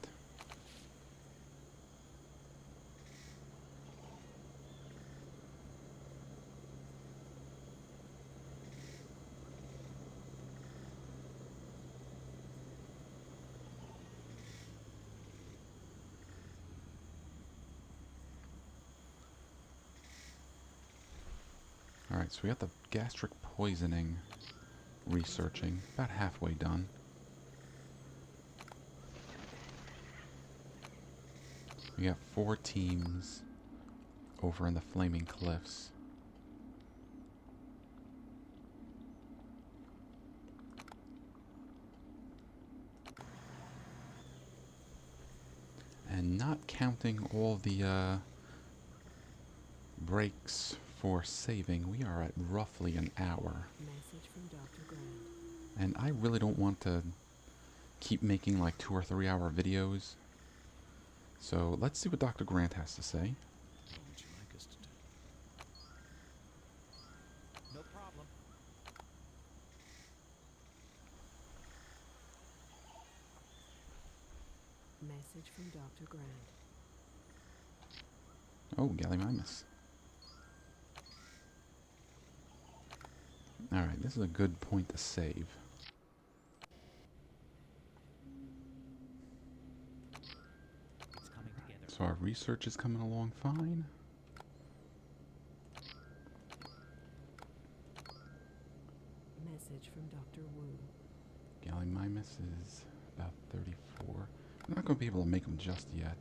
Alright, so we got the gastric poisoning researching. About halfway done. We got 4 teams over in the Flaming Cliffs. And not counting all the breaks for saving, we are at roughly an hour. Message from Dr. Grant. And I really don't want to keep making like 2 or 3 hour videos. So let's see what Dr. Grant has to say. What would you like us to do? No problem. Message from Dr. Grant. Oh, Gallimimus. Alright, this is a good point to save. It's coming together. So our research is coming along fine. Message from Dr. Wu. Gallimimus is about 34. I'm not going to be able to make them just yet.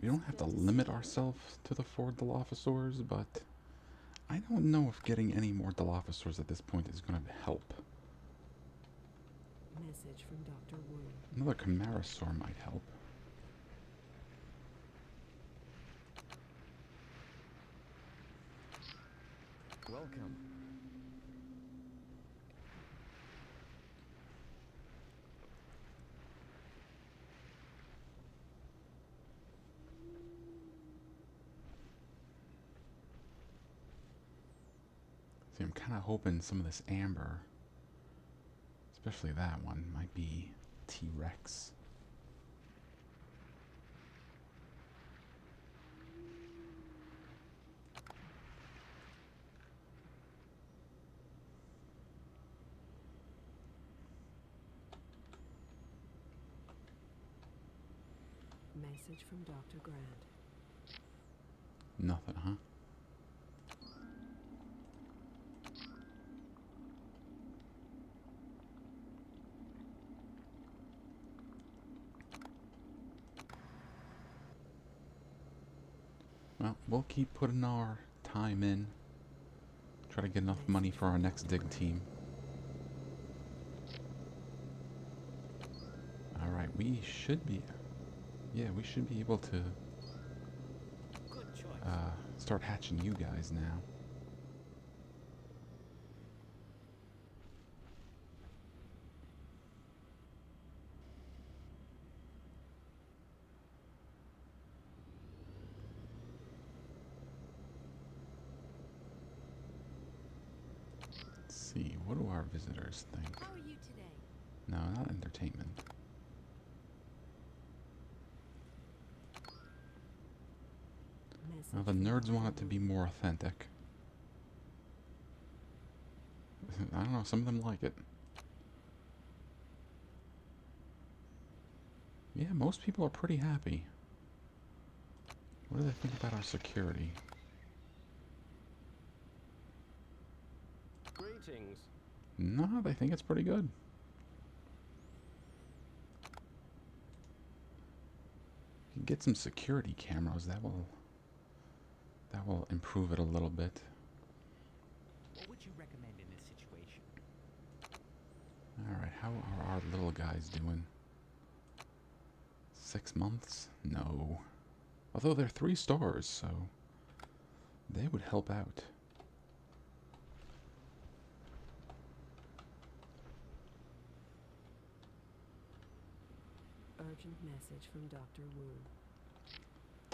We don't have to limit ourselves to the 4 Dilophosaurs, but I don't know if getting any more Dilophosaurs at this point is going to help. Message from Dr. Wu. Another Camarasaur might help. Welcome. See, I'm kind of hoping some of this amber, especially that one, might be T-Rex. Message from Dr. Grant. Nothing, huh? Well, we'll keep putting our time in. Try to get enough money for our next dig team. Alright, we should be... Yeah, we should be able to Good choice. start hatching you guys now. Let's see, what do our visitors think? How are you today? No, not entertainment. Now, the nerds want it to be more authentic. I don't know, some of them like it. Yeah, most people are pretty happy. What do they think about our security? Greetings. No, they think it's pretty good. You can get some security cameras, that will improve it a little bit. What would you recommend in this situation? Alright, how are our little guys doing? 6 months? No. Although they're 3 stars, so they would help out. Urgent message from Dr. Wu.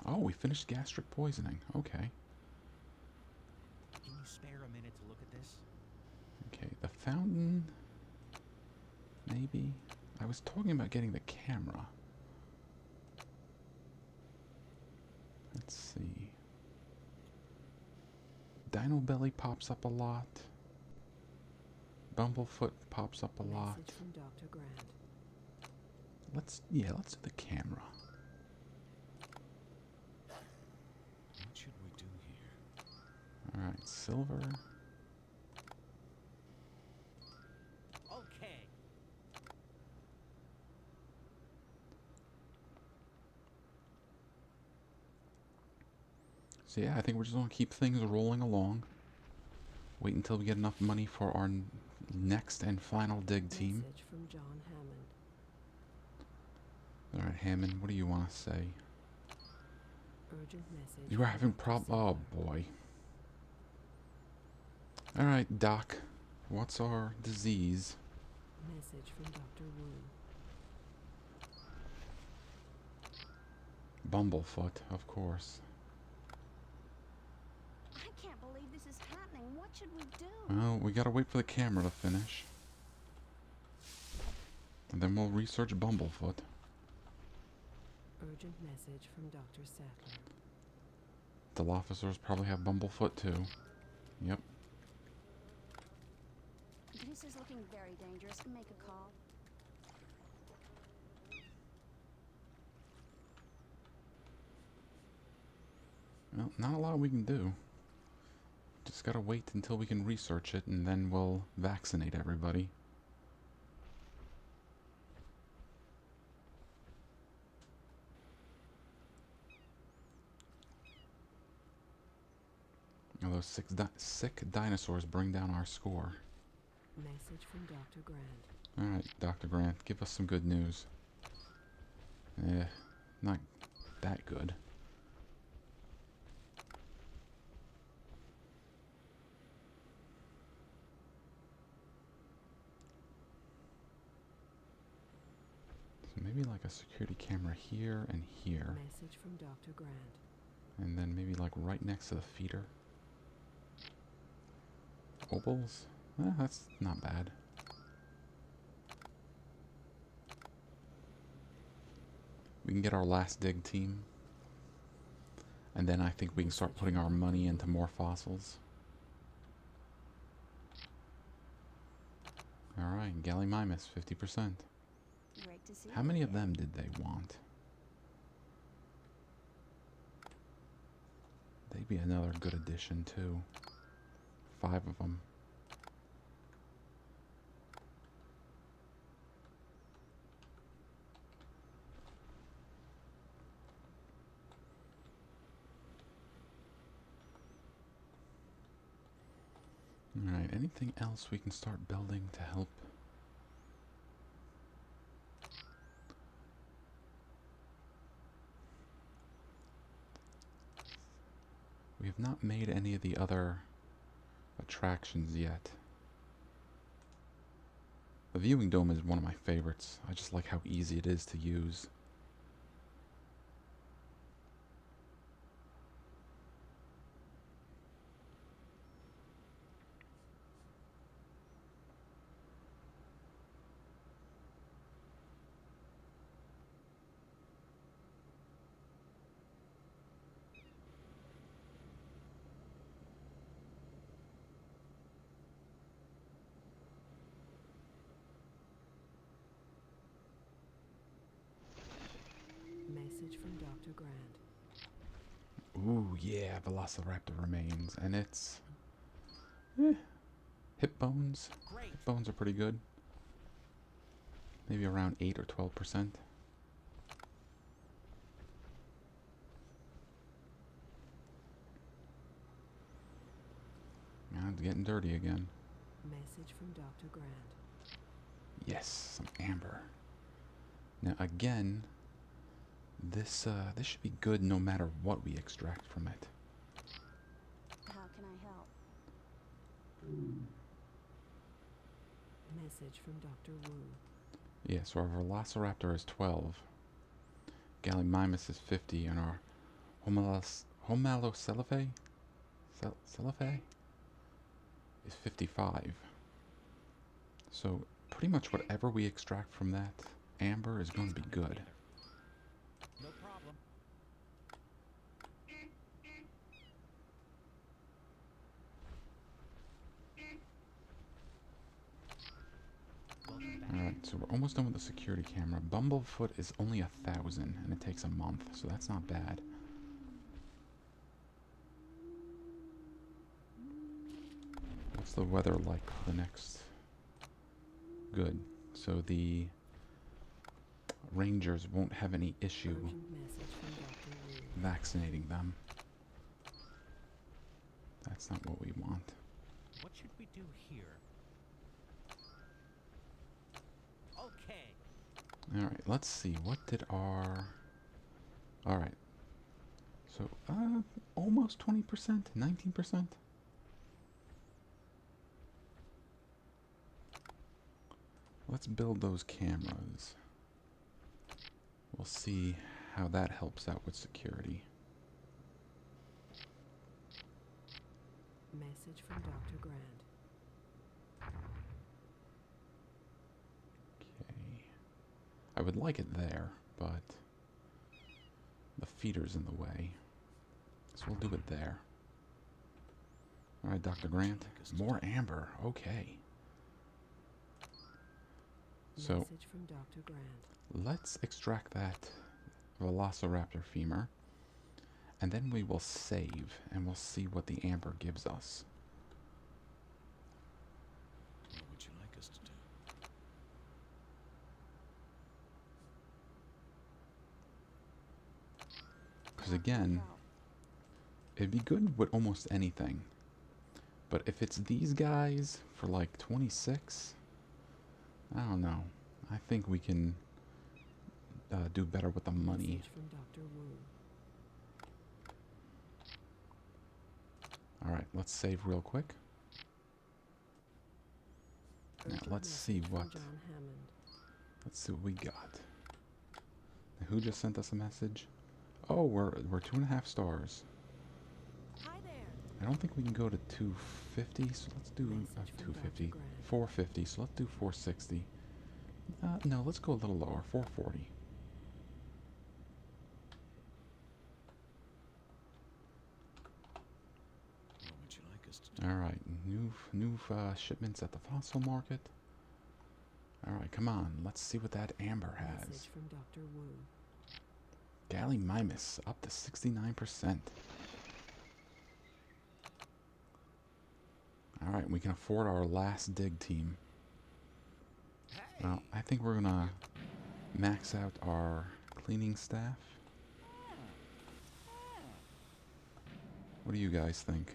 Oh, we finished gastric poisoning. Okay. Can you spare a minute to look at this? Okay, the fountain... Maybe? I was talking about getting the camera. Let's see. Dino Belly pops up a lot. Bumblefoot pops up a lot. Message from Dr. Grant. Let's do the camera. What should we do here? Alright, silver. Okay. So yeah, I think we're just gonna keep things rolling along. Wait until we get enough money for our next and final dig team. Message from John Hammond. Alright, Hammond, what do you want to say? Urgent message. You are from having Dr. Oh Sattler. boy. Alright, Doc. What's our disease? Message from Dr. Wu. Bumblefoot, of course. I can't believe this is happening. What should we do? Well, we gotta wait for the camera to finish. And then we'll research Bumblefoot. Urgent message from Dr. Sattler. The officers probably have Bumblefoot too. Yep. This is looking very dangerous. Make a call. Well, not a lot we can do. Just gotta wait until we can research it, and then we'll vaccinate everybody. Now those sick dinosaurs bring down our score. Message from Dr. Grant. Alright, Dr. Grant, give us some good news. Not that good. maybe like a security camera here and here. Message from Dr. Grant. And then maybe like right next to the feeder. Opals? That's not bad. We can get our last dig team. And then I think we can start putting our money into more fossils. Alright, Gallimimus, 50%. Great to see How you many of again. them did they want? They'd be another good addition too. 5 of them. Alright, anything else we can start building to help? We have not made any of the other attractions yet. The viewing dome is one of my favorites. I just like how easy it is to use. Message from Dr. Grant. Ooh, yeah, Velociraptor remains. And it's... hip bones. Great. Hip bones are pretty good. Maybe around 8 or 12%. Now it's getting dirty again. Message from Dr. Grant. Yes, some amber. Now again, this should be good no matter what we extract from it. How can I help? Message from Dr. Wu. Yeah, so our Velociraptor is 12. Gallimimus is 50, and our Homalocelephae is 55. So pretty much whatever we extract from that amber is going to be good. No problem. Welcome back. Alright, so we're almost done with the security camera. Bumblefoot is only 1,000, and it takes a month, so that's not bad. What's the weather like for the next? Good. So the rangers won't have any issue Urgent message from Dr. Wu. vaccinating them. That's not what we want. What should we do here? Okay. Alright, let's see. What did our... Alright. So, almost 20%? 19%? Let's build those cameras. We'll see how that helps out with security. Message from Dr. Grant. Okay. I would like it there, but the feeder's in the way. So we'll do it there. Alright, Dr. Grant. More amber. Okay. So Message from Dr. Grant. let's extract that Velociraptor femur. And then we will save, and we'll see what the amber gives us. What would you like us to do? Because again, it'd be good with almost anything. But if it's these guys for like 26, I don't know. I think we can do better with the money. Message from Dr. Wu. Alright, let's save real quick. Now Urgent let's see message from what John Hammond. let's see what we got. who just sent us a message? Oh, we're 2.5 stars. Hi there. I don't think we can go to 250, so let's do Message from 250. Dr. Grant. 450, so let's do 460. No, let's go a little lower, 440. What would you like us to do? All right, new shipments at the fossil market. All right, come on, let's see what that amber has. Message from Dr. Wu. Gallimimus up to 69%. All right, we can afford our last dig team. Well, I think we're gonna max out our cleaning staff. What do you guys think?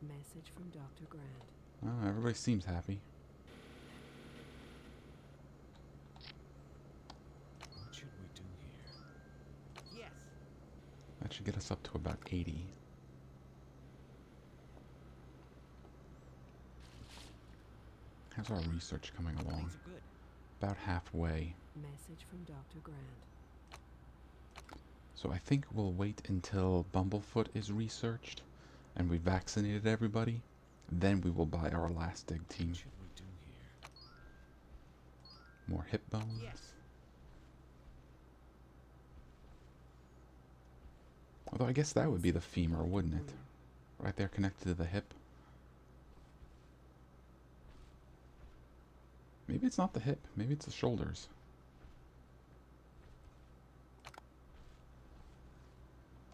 Message from Dr. Grant. Oh, everybody seems happy. What should we do here? Yes. That should get us up to about 80. How's our research coming along? Things are good. About halfway. Message from Dr. Grant. So I think we'll wait until Bumblefoot is researched and we vaccinated everybody. Then we will buy our last dig team. What should we do here? More hip bones. Yes. Although I guess that would be the femur, wouldn't it? Right there connected to the hip. Maybe it's not the hip. Maybe it's the shoulders.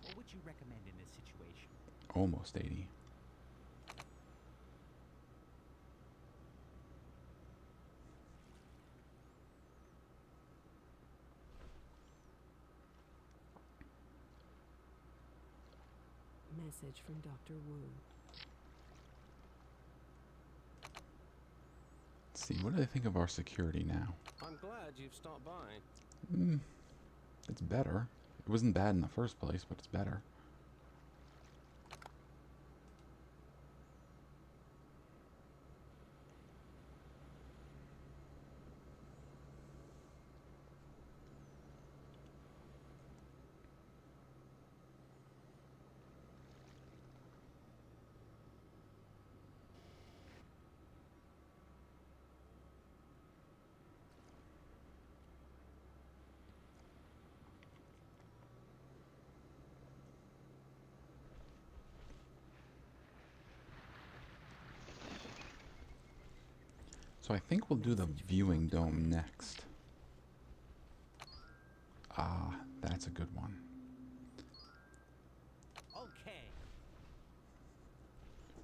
What would you recommend in this situation? Almost 80. Message from Dr. Wu. Let's see, what do they think of our security now? I'm glad you've stopped by. It's better. It wasn't bad in the first place, but it's better. So I think we'll do the viewing dome next. Ah, that's a good one. Okay.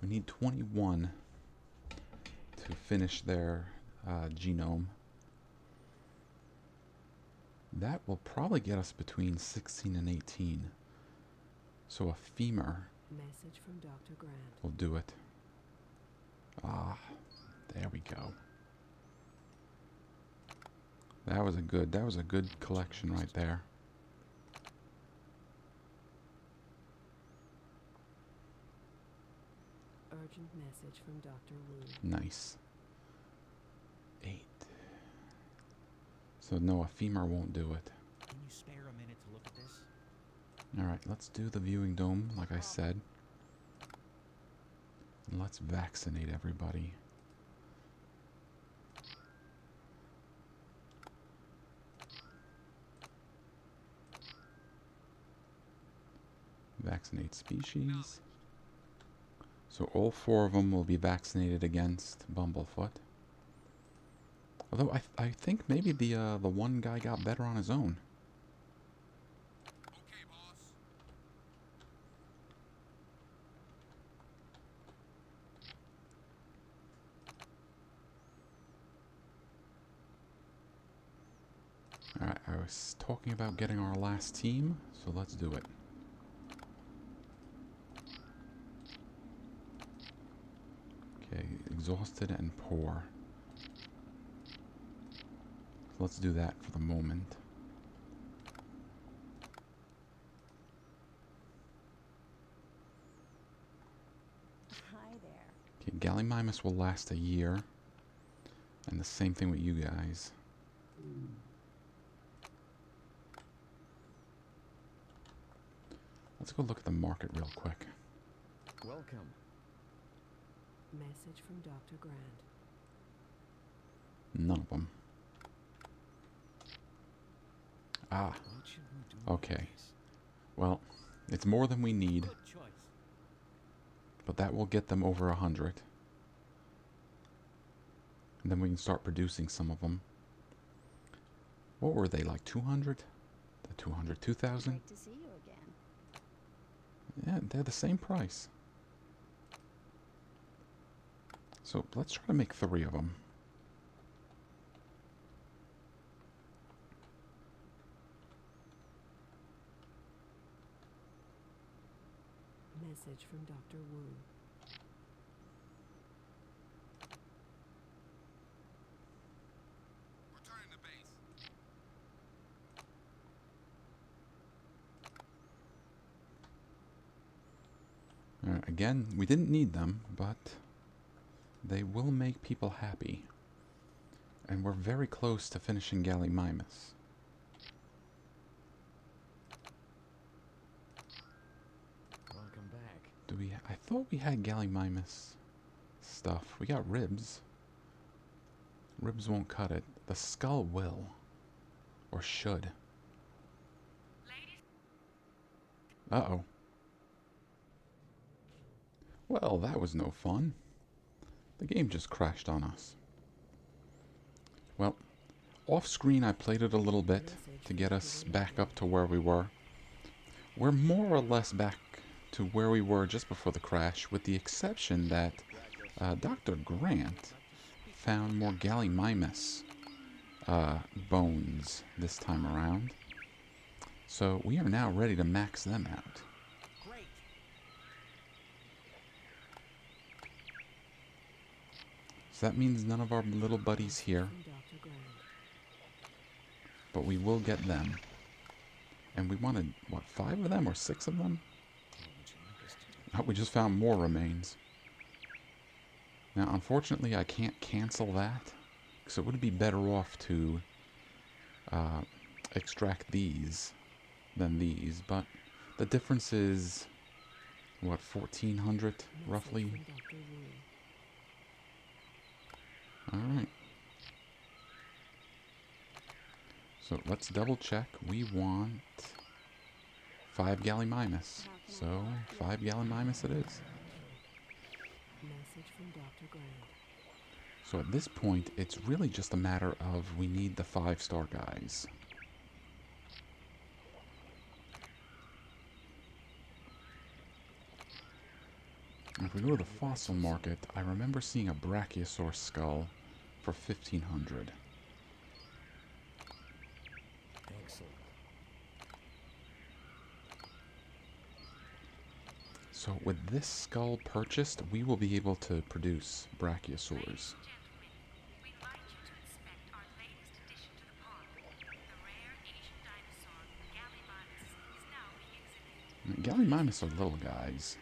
We need 21 to finish their genome. That will probably get us between 16 and 18. So a femur Message from Dr. Grant. will do it. Ah, there we go. That was a good collection right there. Urgent message from Dr. Wu. Nice. 8. So no, a femur won't do it. Can you spare a minute to look at this? Alright, let's do the viewing dome, like I said. And let's vaccinate everybody. Vaccinate species. So all 4 of them will be vaccinated against Bumblefoot. Although I think maybe the one guy got better on his own. Okay, boss. Alright, I was talking about getting our last team, so let's do it. Okay, exhausted and poor. So let's do that for the moment. Hi there. Okay, Gallimimus will last a year. And the same thing with you guys. Let's go look at the market real quick. Welcome. Message from Dr. Grant. None of them. Ah, What should we do okay. about this? Well, it's more than we need, Good choice. but that will get them over 100. And then we can start producing some of them. What were they, like 200? The 200, 2,000? Great to see you again. Yeah, they're the same price. So let's try to make 3 of them. Message from Dr. Wu. Returning to base. Again, we didn't need them, but they will make people happy. And we're very close to finishing Gallimimus. Welcome back. Do we? I thought we had Gallimimus stuff. We got ribs. Ribs won't cut it. The skull will. Or should. Ladies, Uh-oh. Well, that was no fun. The game just crashed on us. Well, off screen I played it a little bit to get us back up to where we were. We're more or less back to where we were just before the crash, with the exception that Dr. Grant found more Gallimimus bones this time around. So we are now ready to max them out. Great. So that means none of our little buddies here, From Dr. Grant. but we will get them. And we wanted, what, 5 of them or 6 of them? What would you like us to do? Oh, we just found more remains. Now, unfortunately, I can't cancel that, because it would be better off to extract these than these. But the difference is, what, 1,400 roughly? Message from Dr. Wu. Alright. So let's double check. We want 5 Gallimimus. So 5 Gallimimus it is. Message from Dr. Grant. So at this point, it's really just a matter of we need the 5-star guys. If we go to the fossil market, I remember seeing a Brachiosaur skull for 1,500. Excellent. So with this skull purchased, we will be able to produce Brachiosaurs. ladies and gentlemen, we'd like you to inspect our latest addition to the park. The rare Asian dinosaur, Gallimimus, is now being exhibited. Gallimimus are little guys.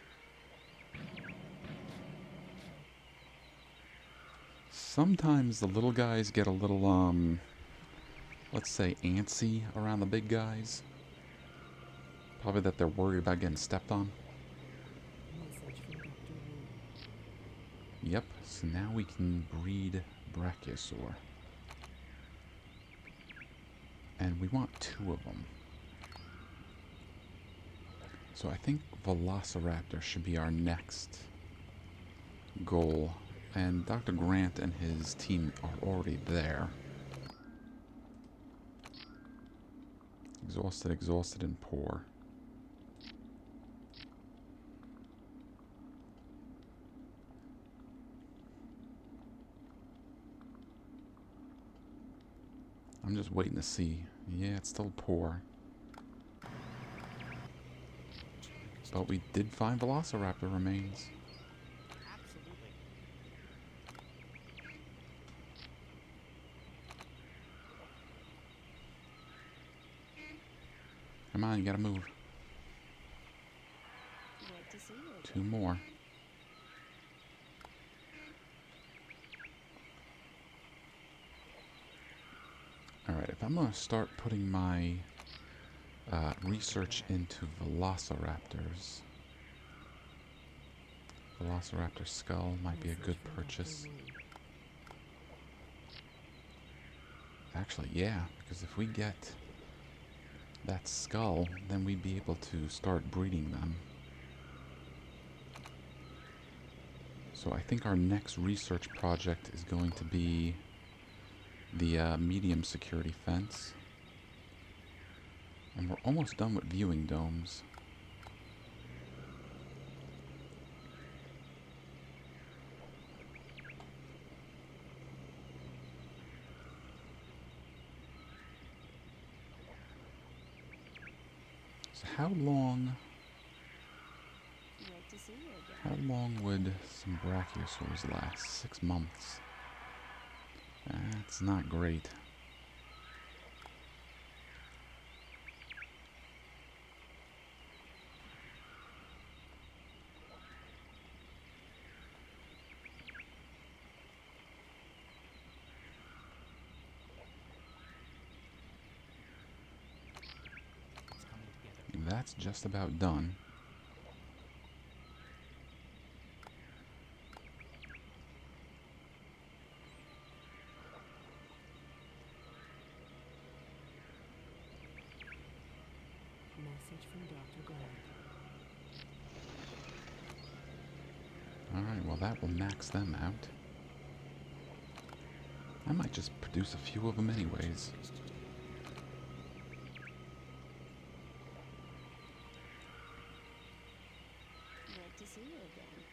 Sometimes the little guys get a little, let's say antsy around the big guys. Probably that they're worried about getting stepped on. Message from Dr. Wu. Yep, so now we can breed Brachiosaur. And we want 2 of them. So I think Velociraptor should be our next goal. And Dr. Grant and his team are already there. Exhausted, exhausted, and poor. I'm just waiting to see. Yeah, it's still poor. But we did find Velociraptor remains. Absolutely. Come on, you gotta move. Great to see you again. 2 more. if I'm going to start putting my research into velociraptors, velociraptor skull might be a good purchase. Actually, yeah, because if we get that skull, then we'd be able to start breeding them. So I think our next research project is going to be the medium security fence. And we're almost done with viewing domes. So how long Great to see you again. How long would some brachiosaurs last? 6 months. That's not great. It's coming together. And that's just about done. Message from Dr. Grant. Alright, well that will max them out. I might just produce a few of them anyways. Great to see you again.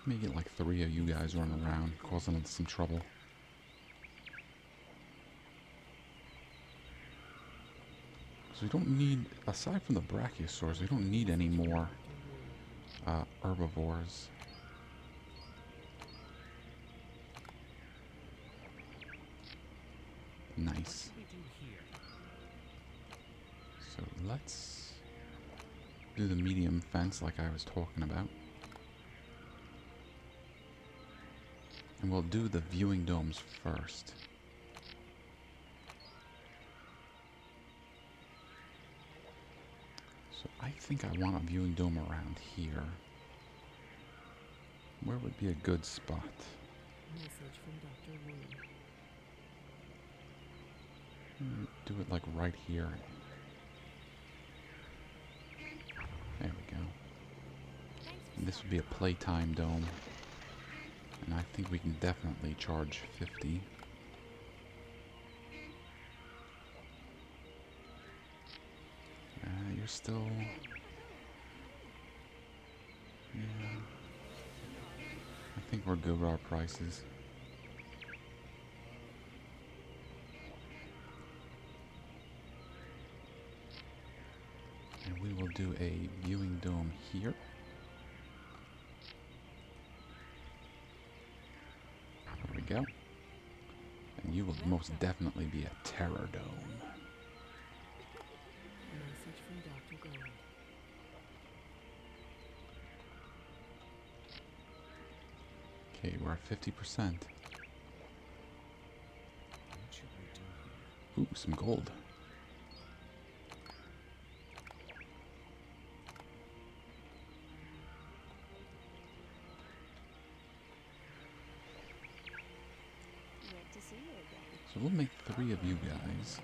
Let me get like 3 of you guys running around, causing them some trouble. So we don't need, aside from the brachiosaurs, we don't need any more herbivores. Nice. What do we do here? So let's do the medium fence like I was talking about. And we'll do the viewing domes first. So I think I want a viewing dome around here. Where would be a good spot? Message from Dr. Wu. Do it like right here. There we go. And this would be a playtime dome. And I think we can definitely charge 50. You're still... Yeah. I think we're good with our prices. And we will do a viewing dome here. There we go. And you will most definitely be a terror dome. Message from Dr. Grant. Okay, we're at 50%. What should we do here? Ooh, some gold. Great to see you again. So we'll make 3 of you guys.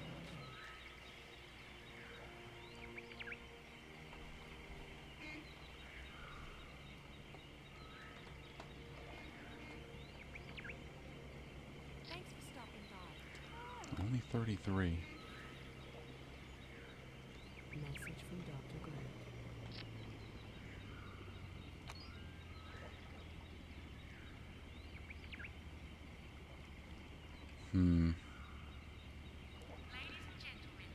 Thanks for stopping by. Only 33. Message from Dr. Grant. Ladies and gentlemen,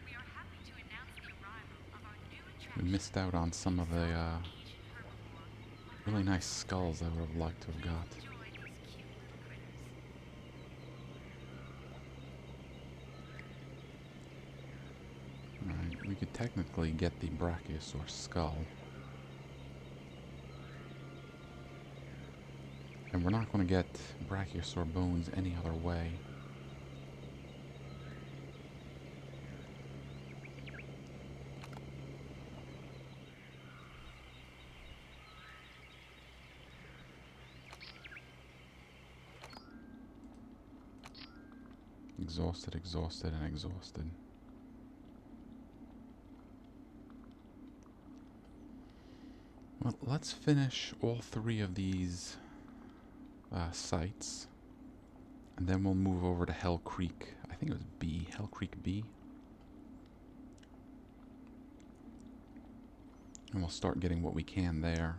we are happy to announce the arrival of our new We attraction, missed out on some of the Asian herbivore. really nice skulls I would have liked to have got. Enjoy these cute little critters. Right, we could technically get the brachiosaur skull. And we're not going to get brachiosaur bones any other way. Exhausted, exhausted, and exhausted. Well, let's finish all 3 of these sites. And then we'll move over to Hell Creek. I think it was B. Hell Creek B. And we'll start getting what we can there.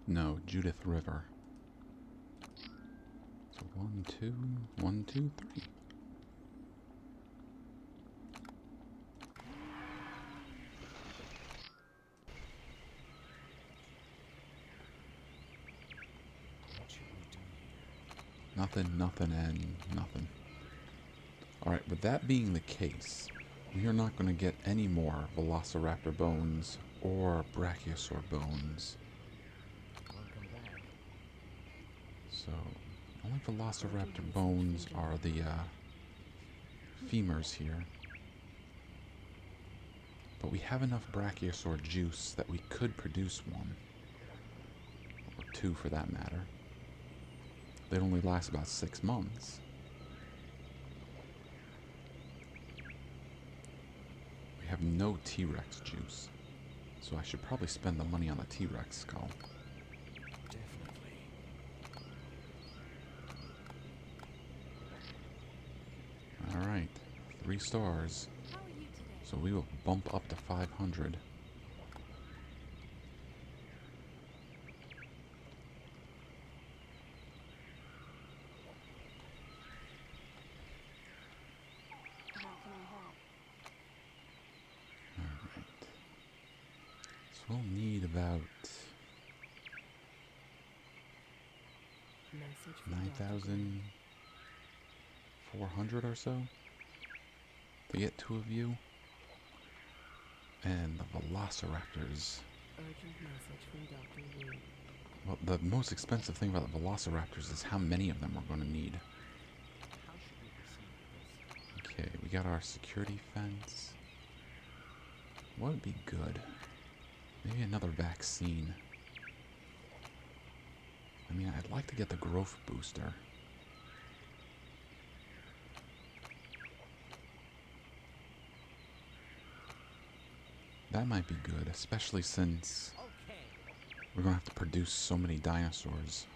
No, Judith River. So 1, 2, 1, 2, 3. What should we do here? Nothing, nothing, and nothing. Alright, with that being the case, we are not going to get any more Velociraptor bones or Brachiosaur bones. Welcome back. So, only Velociraptor bones are the femurs here. But we have enough Brachiosaur juice that we could produce one. Or 2 for that matter. They'd only last about 6 months. We have no T-Rex juice. So I should probably spend the money on the T-Rex skull. Definitely. Alright, 3 stars. How are you today? So we will bump up to 500. How can I help? Alright. So we'll need about Message from Dr. Grant. 9,400 or so to get 2 of you. And the Velociraptors. Urgent message from Dr. Wu. Well, the most expensive thing about the Velociraptors is how many of them we're going to need. How should we proceed with this? Okay, we got our security fence. What would be good? Maybe another vaccine. I mean, I'd like to get the growth booster. That might be good, especially since Okay. we're going to have to produce so many dinosaurs.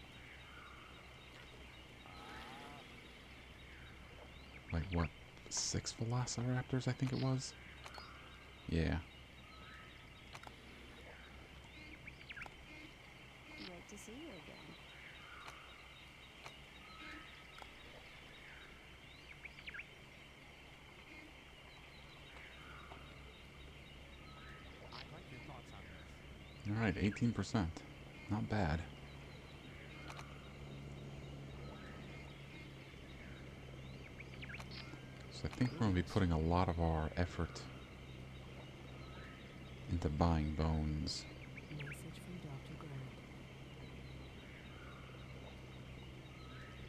Like, what, 6 Velociraptors, I think it was? Yeah. Great to see you again. I'd like your thoughts on this. Alright, 18%. Not bad. So I think we're going to be putting a lot of our effort into buying bones. Message from Dr. Grant.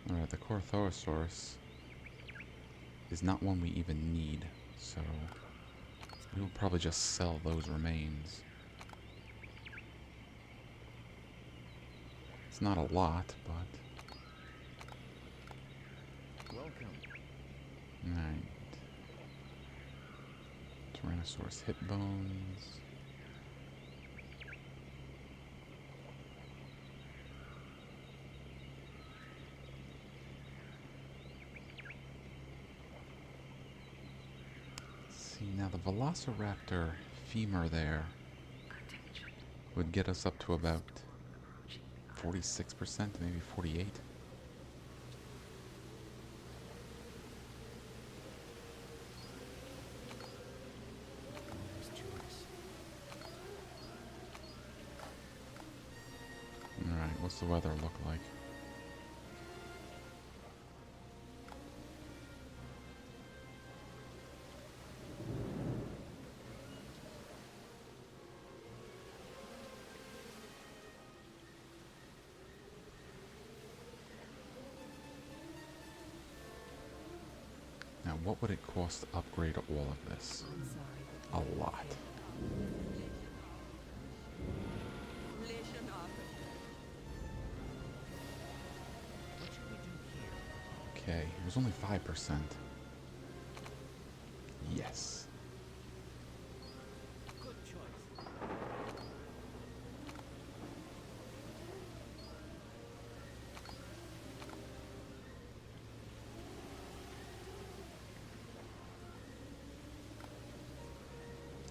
Alright, the Corthosaurus is not one we even need, so we'll probably just sell those remains. It's not a lot, but... Welcome. Alright. Tyrannosaurus hip bones. See, now the Velociraptor femur there would get us up to about 46%, maybe 48. Nice choice. What's the weather look like? Now, what would it cost to upgrade all of this? I'm sorry. A lot. What should we do here? Okay, it was only 5%. Yes. Good choice.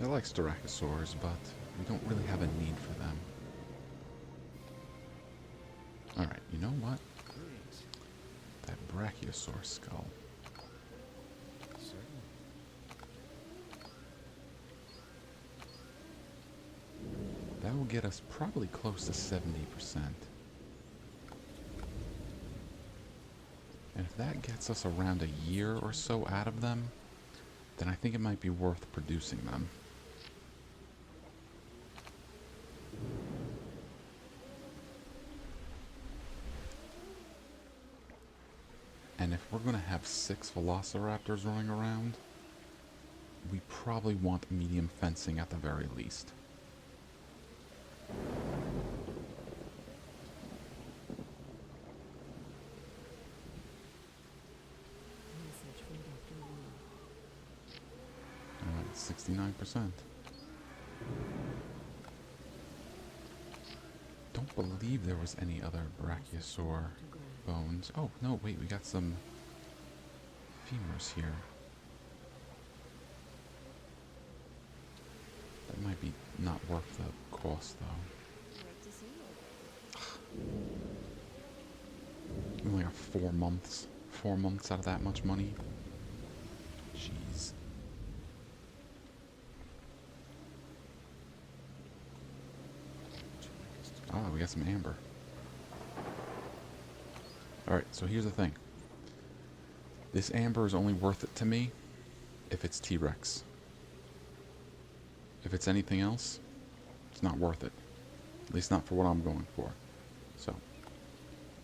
I like Styracosaurs, but we don't really have a need for them. Alright, you know what? Great. That Brachiosaur skull. Certainly. That will get us probably close to 70%. And if that gets us around a year or so out of them, then I think it might be worth producing them. And if we're going to have 6 velociraptors running around, we probably want medium fencing at the very least. Message from Dr. Wu. Alright, 69%. Don't believe there was any other Brachiosaur bones. Oh, no, wait, we got some femurs here. That might be not worth the cost, though. Great to see you again. We only got 4 months. 4 months out of that much money. Jeez. Ah, we got some amber. Alright, so here's the thing. This amber is only worth it to me if it's T-Rex. If it's anything else, it's not worth it. At least not for what I'm going for. So,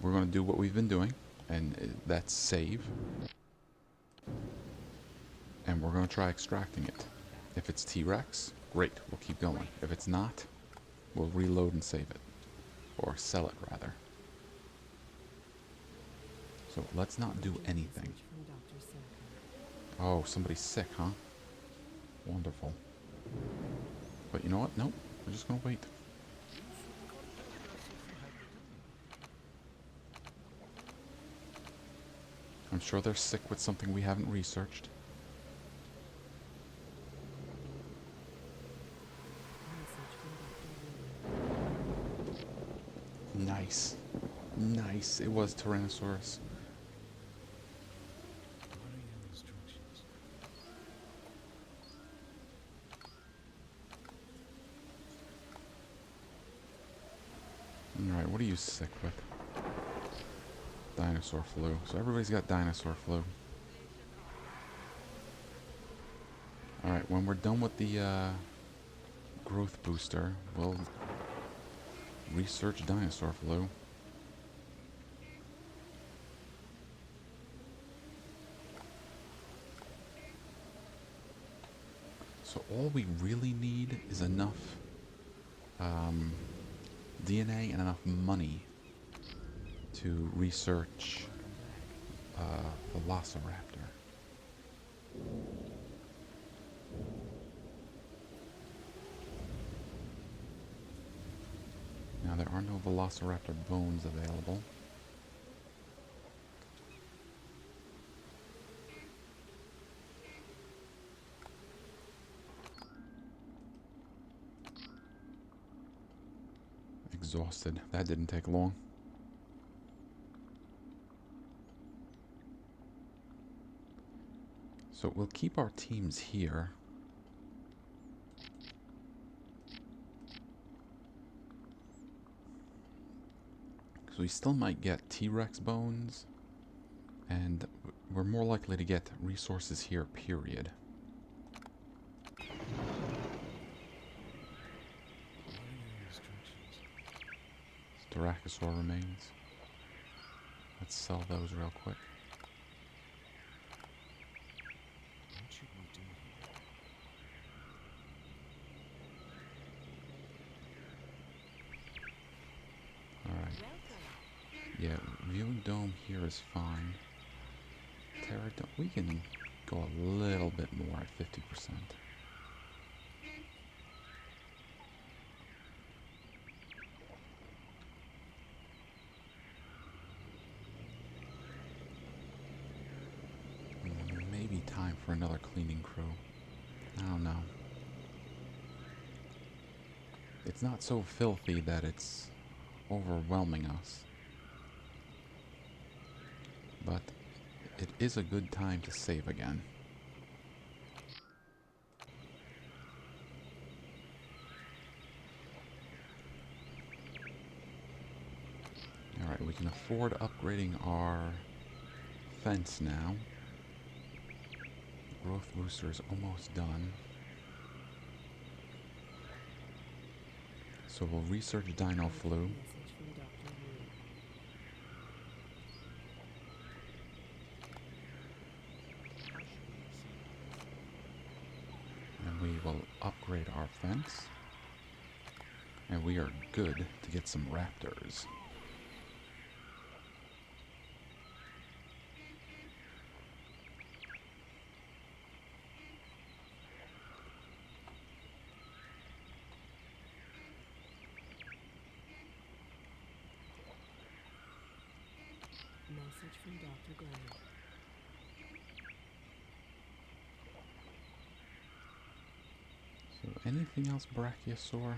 we're going to do what we've been doing, and that's save. And we're going to try extracting it. If it's T-Rex, great, we'll keep going. If it's not, we'll reload and save it. Or sell it, rather. So let's not do anything. Message from Dr. Sacker. Oh, somebody's sick, huh? Wonderful. But you know what? Nope. We're just gonna wait. I'm sure they're sick with something we haven't researched. Message from Dr. Wu. Nice. Nice. It was Tyrannosaurus. What are your instructions? Alright, what are you sick with? Dinosaur flu. So everybody's got dinosaur flu. Alright, when we're done with the growth booster, we'll research dinosaur flu. So all we really need is enough DNA and enough money to research Velociraptor. Now there are no Velociraptor bones available. Exhausted. That didn't take long. So we'll keep our teams here. So we still might get T-Rex bones, and we're more likely to get resources here, period. What are your instructions? Styracosaur remains. Let's sell those real quick. What should we do here? Alright. Welcome. Yeah, viewing dome here is fine. Terra dome, we can go a little bit more at 50%. Maybe time for another cleaning crew. I don't know. It's not so filthy that it's overwhelming us. But it is a good time to save again. Alright, we can afford upgrading our fence now. Growth booster is almost done. So we'll research dino flu. Message from Dr. Wu. And we will upgrade our fence. And we are good to get some raptors. Message from Dr. Grant. So anything else brachiosaur?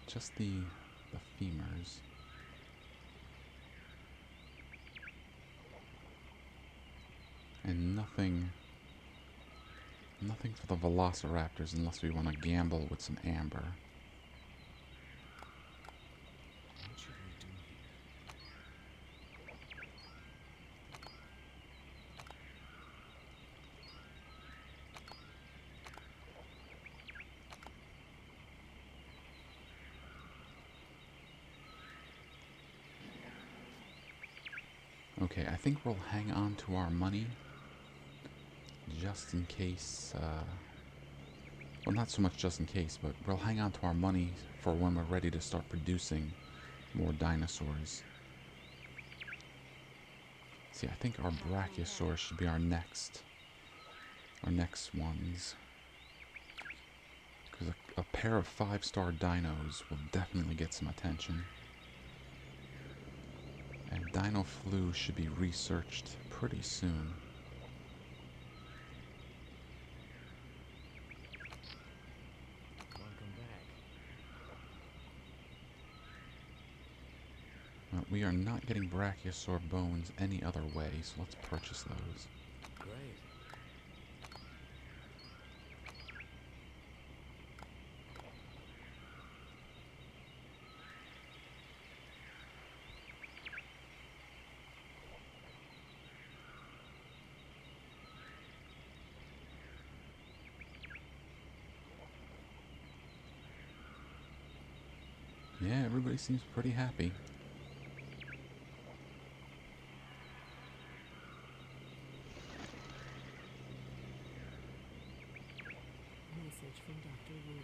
Just the femurs. And nothing for the velociraptors unless we want to gamble with some amber. What should we do here? Okay, I think we'll hang on to our money just in case, well, not so much just in case, but we'll hang on to our money for when we're ready to start producing more dinosaurs. See, I think our brachiosaur should be our next ones. Because a pair of 5-star dinos will definitely get some attention. And dino flu should be researched pretty soon. Welcome back. We are not getting brachiosaur bones any other way, so let's purchase those. Great. Yeah, everybody seems pretty happy. Message from Dr. Wu.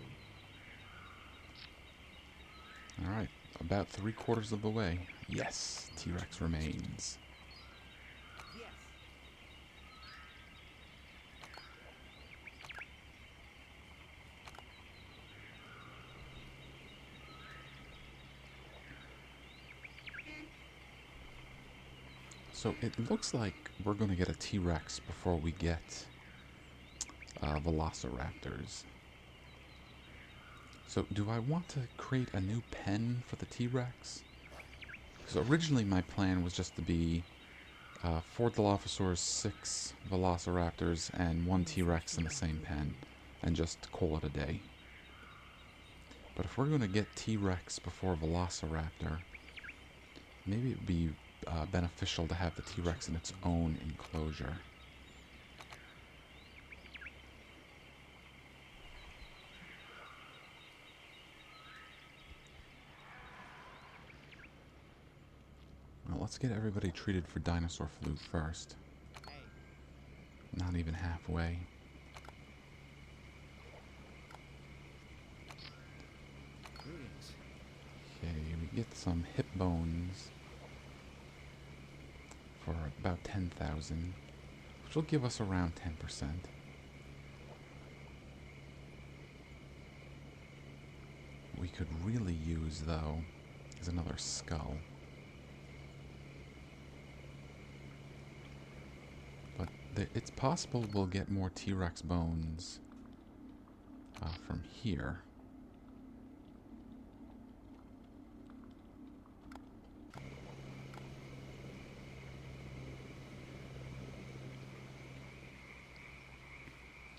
Alright, about 3/4 of the way. Yes, T-Rex remains. Yes. So it looks like we're going to get a T-Rex before we get velociraptors. So do I want to create a new pen for the T-Rex? So originally my plan was just to be 4 Dilophosaurs, 6 velociraptors, and 1 T-Rex in the same pen, and just call it a day. But if we're going to get T-Rex before Velociraptor, maybe it would be beneficial to have the T-Rex in its own enclosure. Well, let's get everybody treated for dinosaur flu first. Hey, Not even halfway. greetings. Okay, we get some hip bones for about 10,000, which will give us around 10%. We could really use, though, is another skull. But it's possible we'll get more T-Rex bones from here.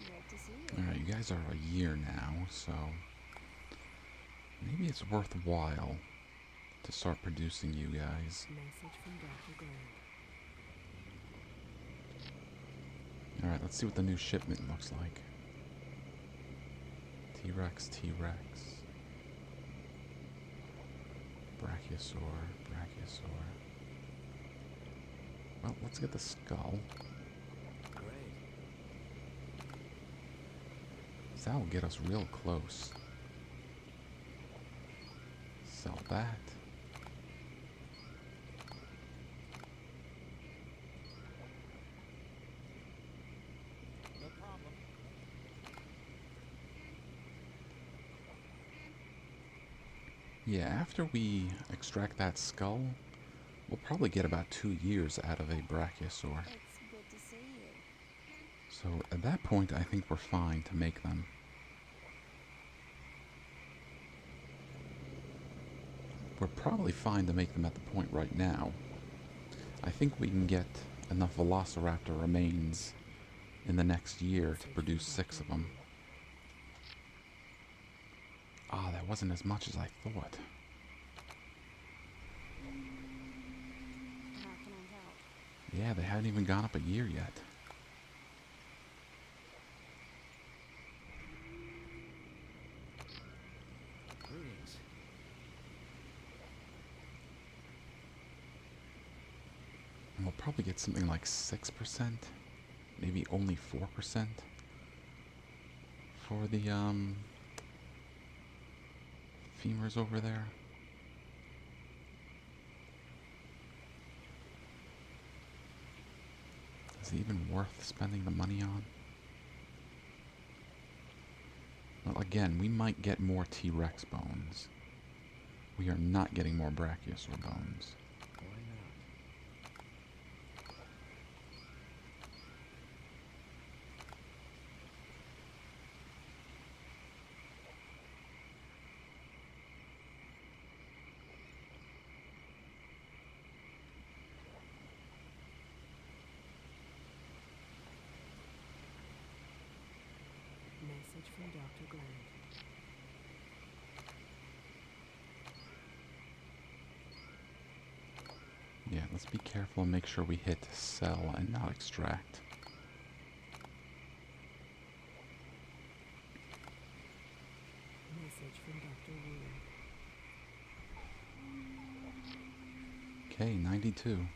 Glad to see you. Alright, you guys are a year now, so maybe it's worthwhile to start producing you guys. Message from Dr. Grant. Alright, let's see what the new shipment looks like. T-Rex, T-Rex. Brachiosaur, Brachiosaur. Well, let's get the skull. Great. So that will get us real close. Sell that. No problem. Yeah, after we extract that skull, we'll probably get about 2 years out of a Brachiosaur. It's good to see you. So at that point, I think we're fine to make them. We're probably fine to make them at the point right now. I think we can get enough Velociraptor remains in the next year to produce 6 of them. Ah, that wasn't as much as I thought. How can I help? Yeah, they haven't even gone up a year yet. Greetings. And we'll probably get something like 6%, maybe only 4% for the femurs over there. Is it even worth spending the money on? Well, again, we might get more T-Rex bones. We are not getting more Brachiosaur bones. Why not? Message from Dr. Grant. Yeah, let's be careful and make sure we hit sell and not extract. Message from Dr. Wu. Okay, 92.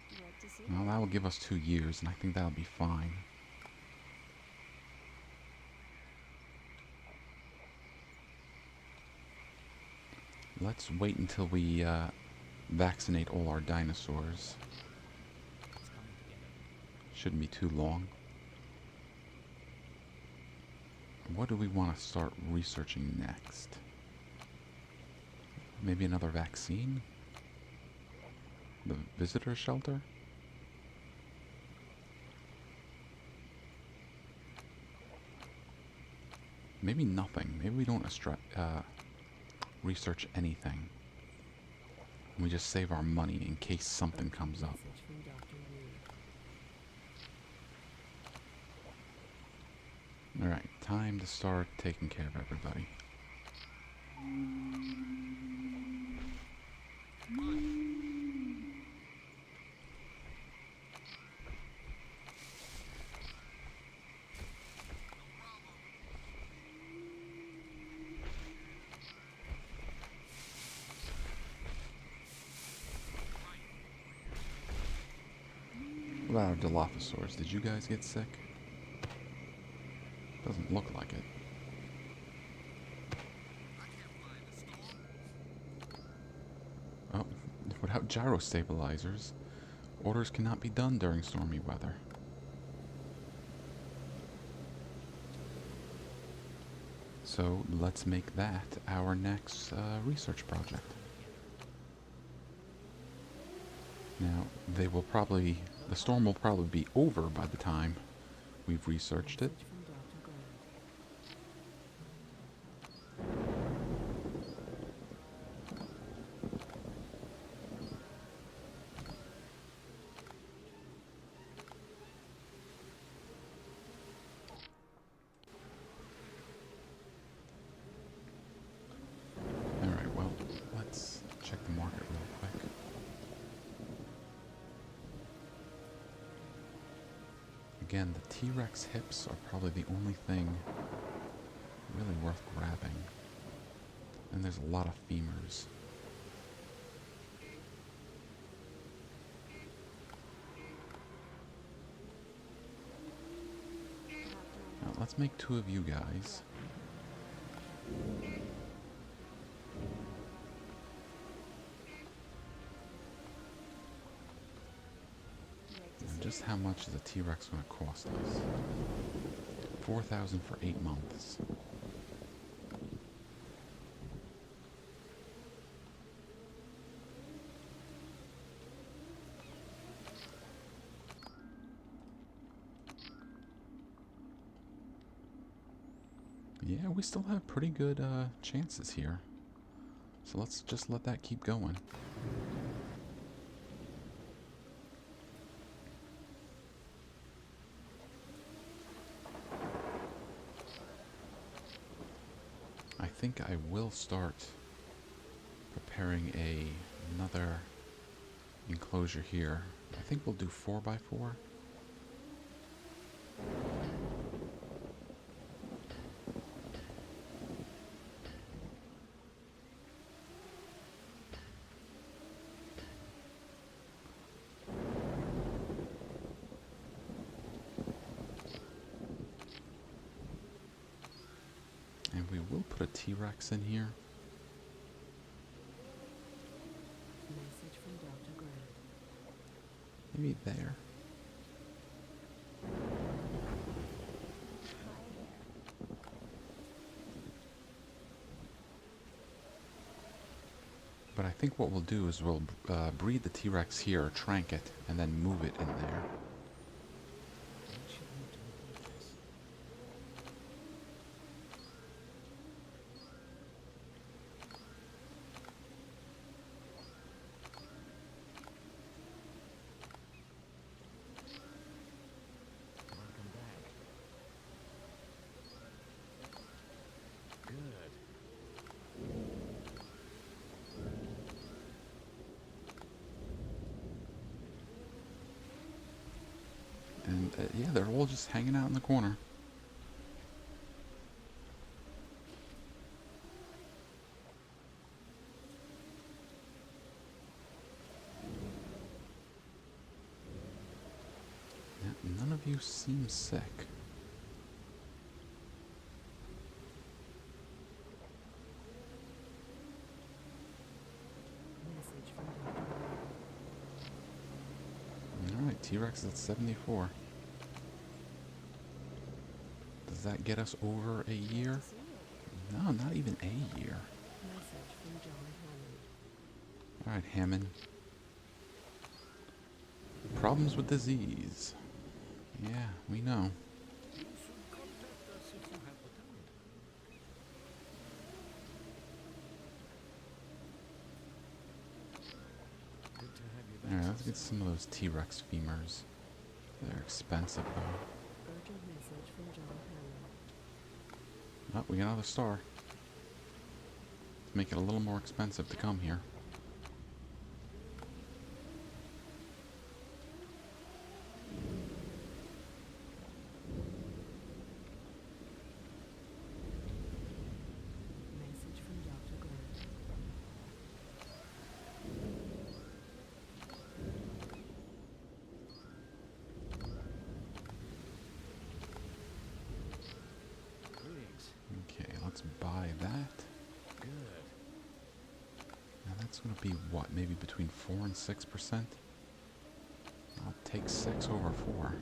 Glad to see Well, you. that will give us 2 years, and I think that'll be fine. Let's wait until we vaccinate all our dinosaurs. It's coming together. Shouldn't be too long. What do we want to start researching next? Maybe another vaccine? The visitor shelter? Maybe nothing. Maybe we don't research anything. We just save our money in case something comes up. Message from Dr. Wu. Alright, time to start taking care of everybody. What about our Dilophosaurs? Did you guys get sick? Doesn't look like it. Oh, without gyro stabilizers, orders cannot be done during stormy weather. So let's make that our next research project. Now, the storm will probably be over by the time we've researched it. Message from Dr. Grant. Alright, well, let's check the market real quick. Again, the T-Rex hips are probably the only thing really worth grabbing. And there's a lot of femurs. Now, let's make 2 of you guys. And just how much is a T-Rex going to cost us? 4,000 for 8 months. Yeah, we still have pretty good chances here. So let's just let that keep going. I think I will start preparing another enclosure here. I think we'll do 4x4. And we will put a T-Rex in here. Message from Dr. Grant. Maybe there. But I think what we'll do is we'll breed the T-Rex here, trank it, and then move it in there. What should we do about this? Welcome back. Good. And yeah, they're all just hanging out in the corner. Yeah, none of you seem sick. Message from Dr. Grant. Alright, T-Rex is at 74. Does that get us over a year? No, not even a year. Message from John Hammond. Alright, Hammond. Problems with disease. Yeah, we know. You should contact us if you have the time. Good to have you back. Alright, let's get some of those T-Rex femurs. They're expensive though. Urgent message from John Hammond. Oh, we got another star. Let's make it a little more expensive to come here. Message from Dr. Grant. Greetings. Okay, let's buy that. Good. Now that's going to be what? Maybe between 4 and 6%? I'll take 6 over 4.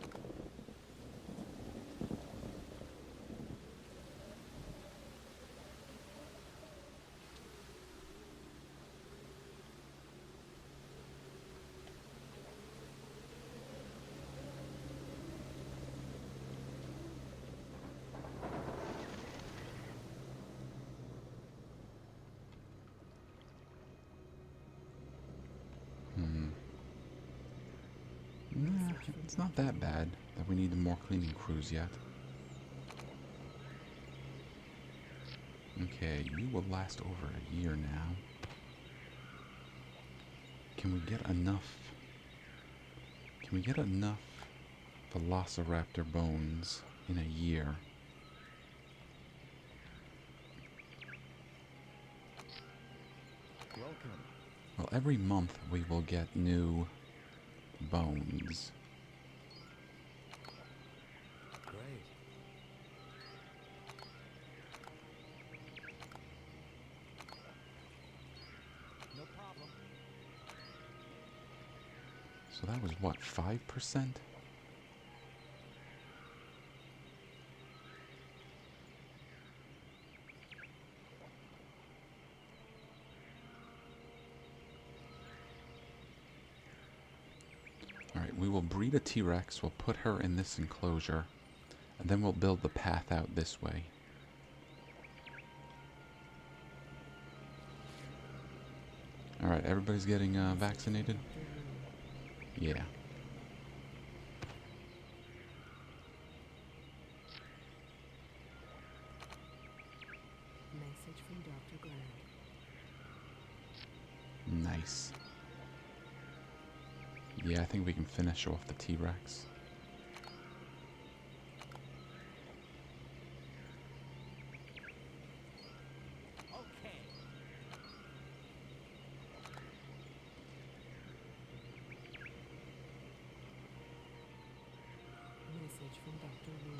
Nah, it's not that bad that we need more cleaning crews yet. Okay, you will last over a year now. Can we get enough? Can we get enough Velociraptor bones in a year? Welcome. Well, every month we will get new bones. Great. No problem. So that was what, 5%? Alright, we will breed a T-Rex, we'll put her in this enclosure, and then we'll build the path out this way. Alright, everybody's getting vaccinated? Yeah. Message from Dr. Grant. Nice. Yeah, I think we can finish off the T-Rex. Okay. Message from Dr. Wu.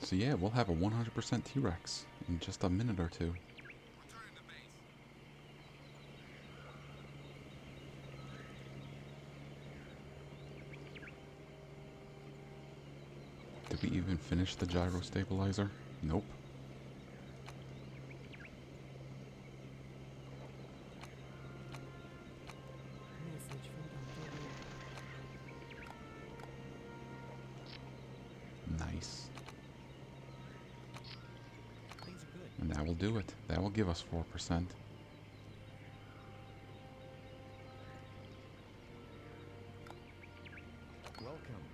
So yeah, we'll have a 100% T-Rex in just a minute or two. Return to base. Did we even finish the gyro stabilizer? Nope. Message from Dr. Wu. Nice. Things are good. And that will do it. That will give us 4%. Welcome.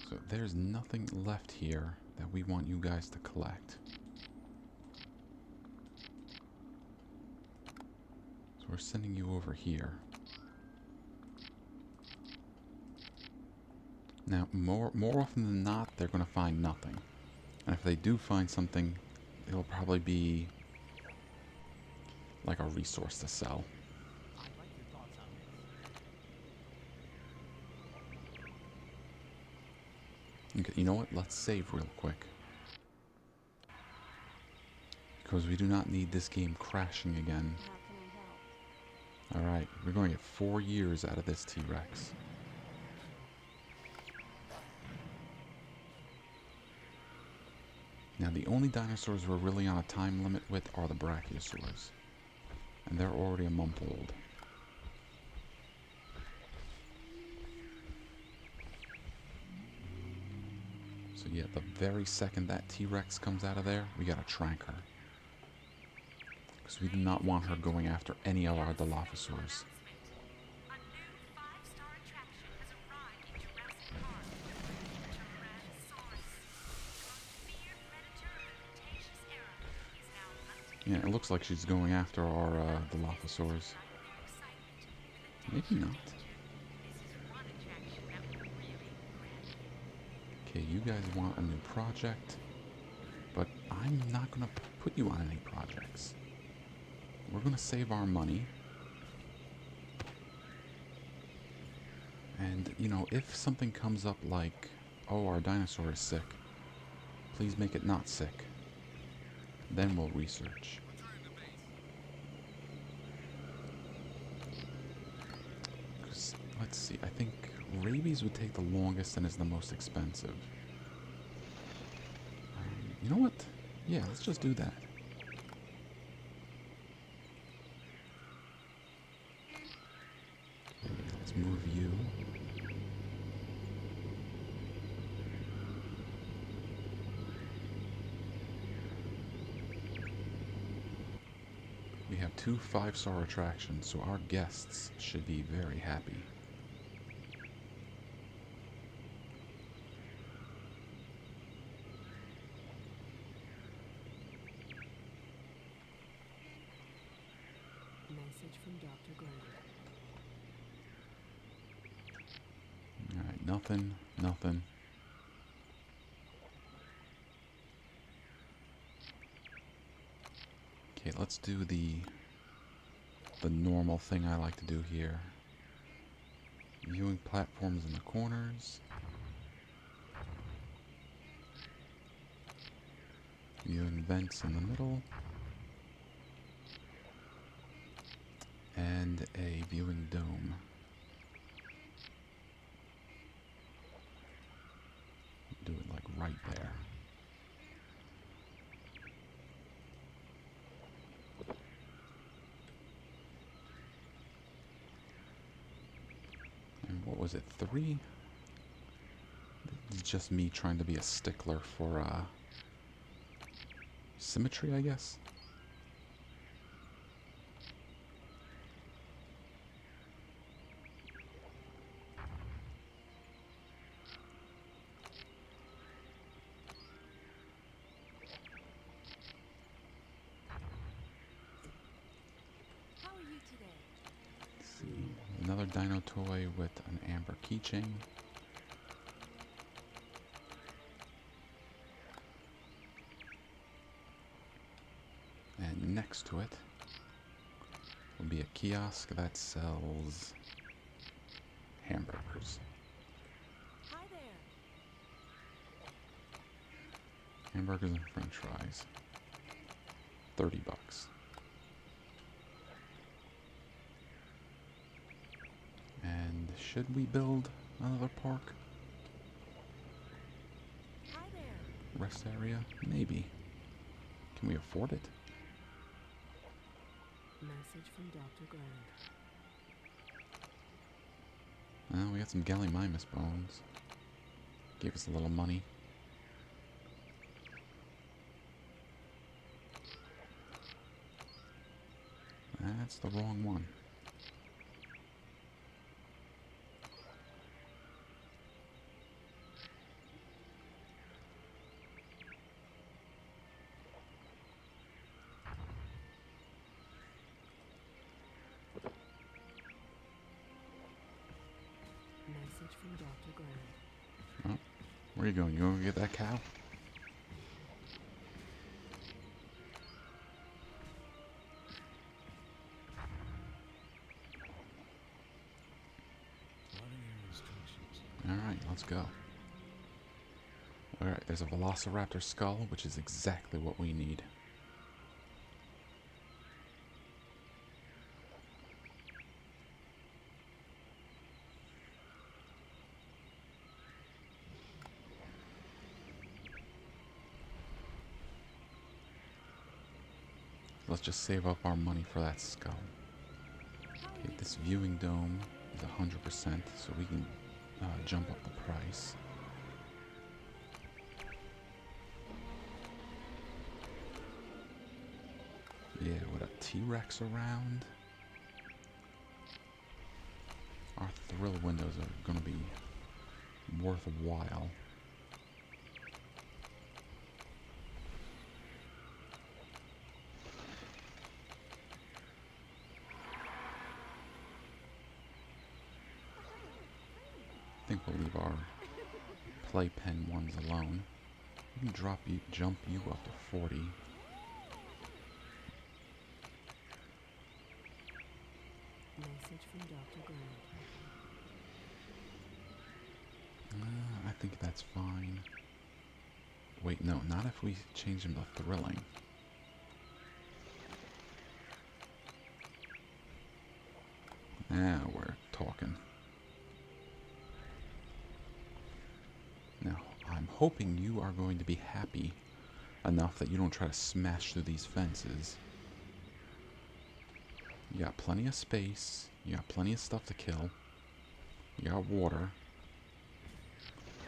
So there's nothing left here that we want you guys to collect. So we're sending you over here. Now, more often than not, they're going to find nothing. And if they do find something, it'll probably be like a resource to sell. I'd like your thoughts on this. Okay, you know what? Let's save real quick. Because we do not need this game crashing again. How can I help? Alright, we're going to get 4 years out of this T-Rex. Now, the only dinosaurs we're really on a time limit with are the brachiosaurs. And they're already a month old. So yeah, the very second that T-Rex comes out of there, we gotta trank her. Because we do not want her going after any of our Dilophosaurs. A new 5-star It looks like she's going after our Dilophosaurs. Maybe not. Okay, you guys want a new project, but I'm not gonna put you on any projects. We're gonna save our money. And, you know, if something comes up like, oh, our dinosaur is sick, please make it not sick. Then we'll research. Let's see, I think rabies would take the longest and is the most expensive. You know what? Yeah, let's just do that. Let's move you. We have 2 5-star attractions, so our guests should be very happy. Message from Dr. Grant. Alright, nothing, nothing. Okay, let's do the normal thing I like to do here. Viewing platforms in the corners. Viewing vents in the middle. And a viewing dome. Do it like right there. And what was it, 3? It's just me trying to be a stickler for symmetry, I guess. How are you today? Let's see, another dino toy with an amber keychain. And next to it will be a kiosk that sells hamburgers. Hi there. Hamburgers and french fries. $30. And should we build another park? Hi there. Rest area? Maybe. Can we afford it? Message from Dr. Grant. Well, we got some Gallimimus bones. Gave us a little money. That's the wrong one. Message from Dr. Grant. Oh, where are you going? You going to get that cow? Following your instructions. Alright, let's go. Alright, there's a Velociraptor skull, which is exactly what we need. Let's just save up our money for that skull. Okay, this viewing dome is 100%, so we can jump up the price. Yeah, with a T-Rex around, our thrill windows are going to be worthwhile. We'll leave our playpen ones alone. We can jump you up to 40. Message from Dr. Grant. I think that's fine. Wait, no, not if we change them to thrilling. Now we're talking. Now, I'm hoping you are going to be happy enough that you don't try to smash through these fences. You got plenty of space. You got plenty of stuff to kill. You got water.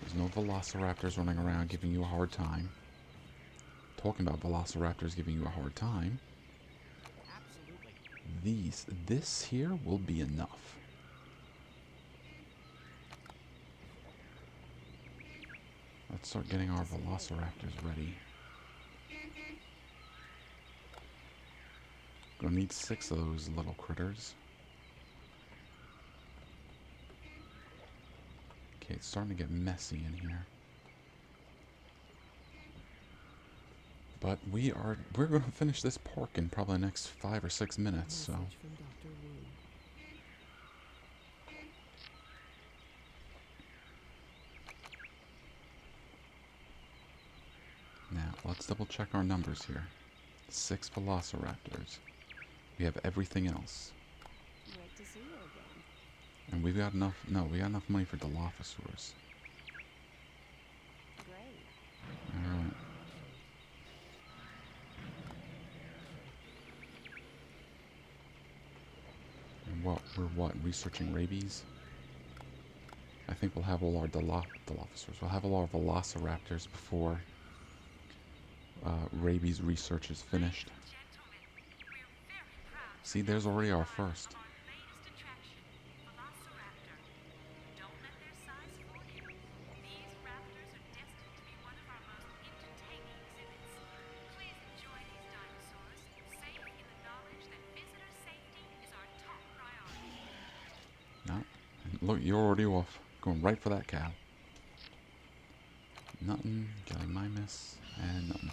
There's no velociraptors running around giving you a hard time. Talking about velociraptors giving you a hard time. Absolutely. This here will be enough. Let's start getting our velociraptors ready. Gonna need 6 of those little critters. Okay, it's starting to get messy in here. But we're gonna finish this park in probably the next 5 or 6 minutes, so. Message from Dr. Wu. Now, let's double check our numbers here. 6 velociraptors. We have everything else. Great to see you again. And we've got enough, no, we got enough money for Dilophosaurus. Great. Alright. And we're researching rabies? I think we'll have all our Dilophosaurus. We'll have all our velociraptors before rabies research is finished. See, there's already our first. Our latest attraction, Velociraptor. Don't let their size fool you. These raptors are destined to be one of our most entertaining exhibits. Please enjoy these dinosaurs, safe in the knowledge that visitor safety is our top priority. No. Look, you're already off. Going right for that cow. Nothing. Gallimimus. And nothing.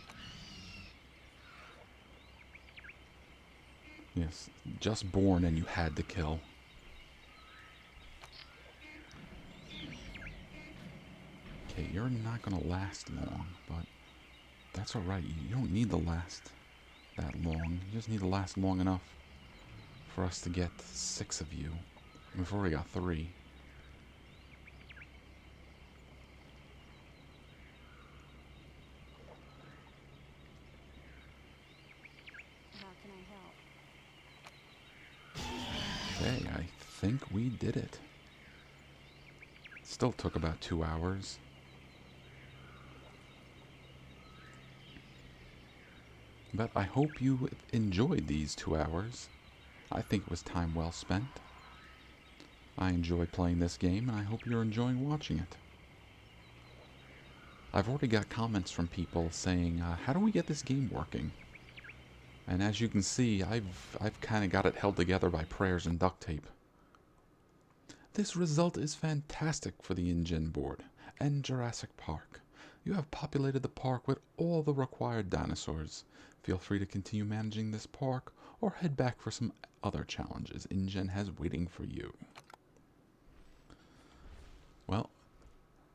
Yes. Just born and you had to kill. Okay, you're not going to last long, but that's alright. You don't need to last that long. You just need to last long enough for us to get 6 of you. We've already got 3. How can I help? Okay, I think we did it. Still took about 2 hours. But I hope you enjoyed these 2 hours. I think it was time well spent. I enjoy playing this game, and I hope you're enjoying watching it. I've already got comments from people saying, how do we get this game working? And as you can see, I've kind of got it held together by prayers and duct tape. This result is fantastic for the InGen board and Jurassic Park. You have populated the park with all the required dinosaurs. Feel free to continue managing this park or head back for some other challenges InGen has waiting for you. Well,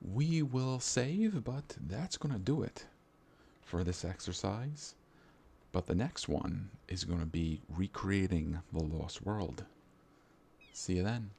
we will save, but that's going to do it for this exercise. But the next one is going to be recreating the Lost World. See you then.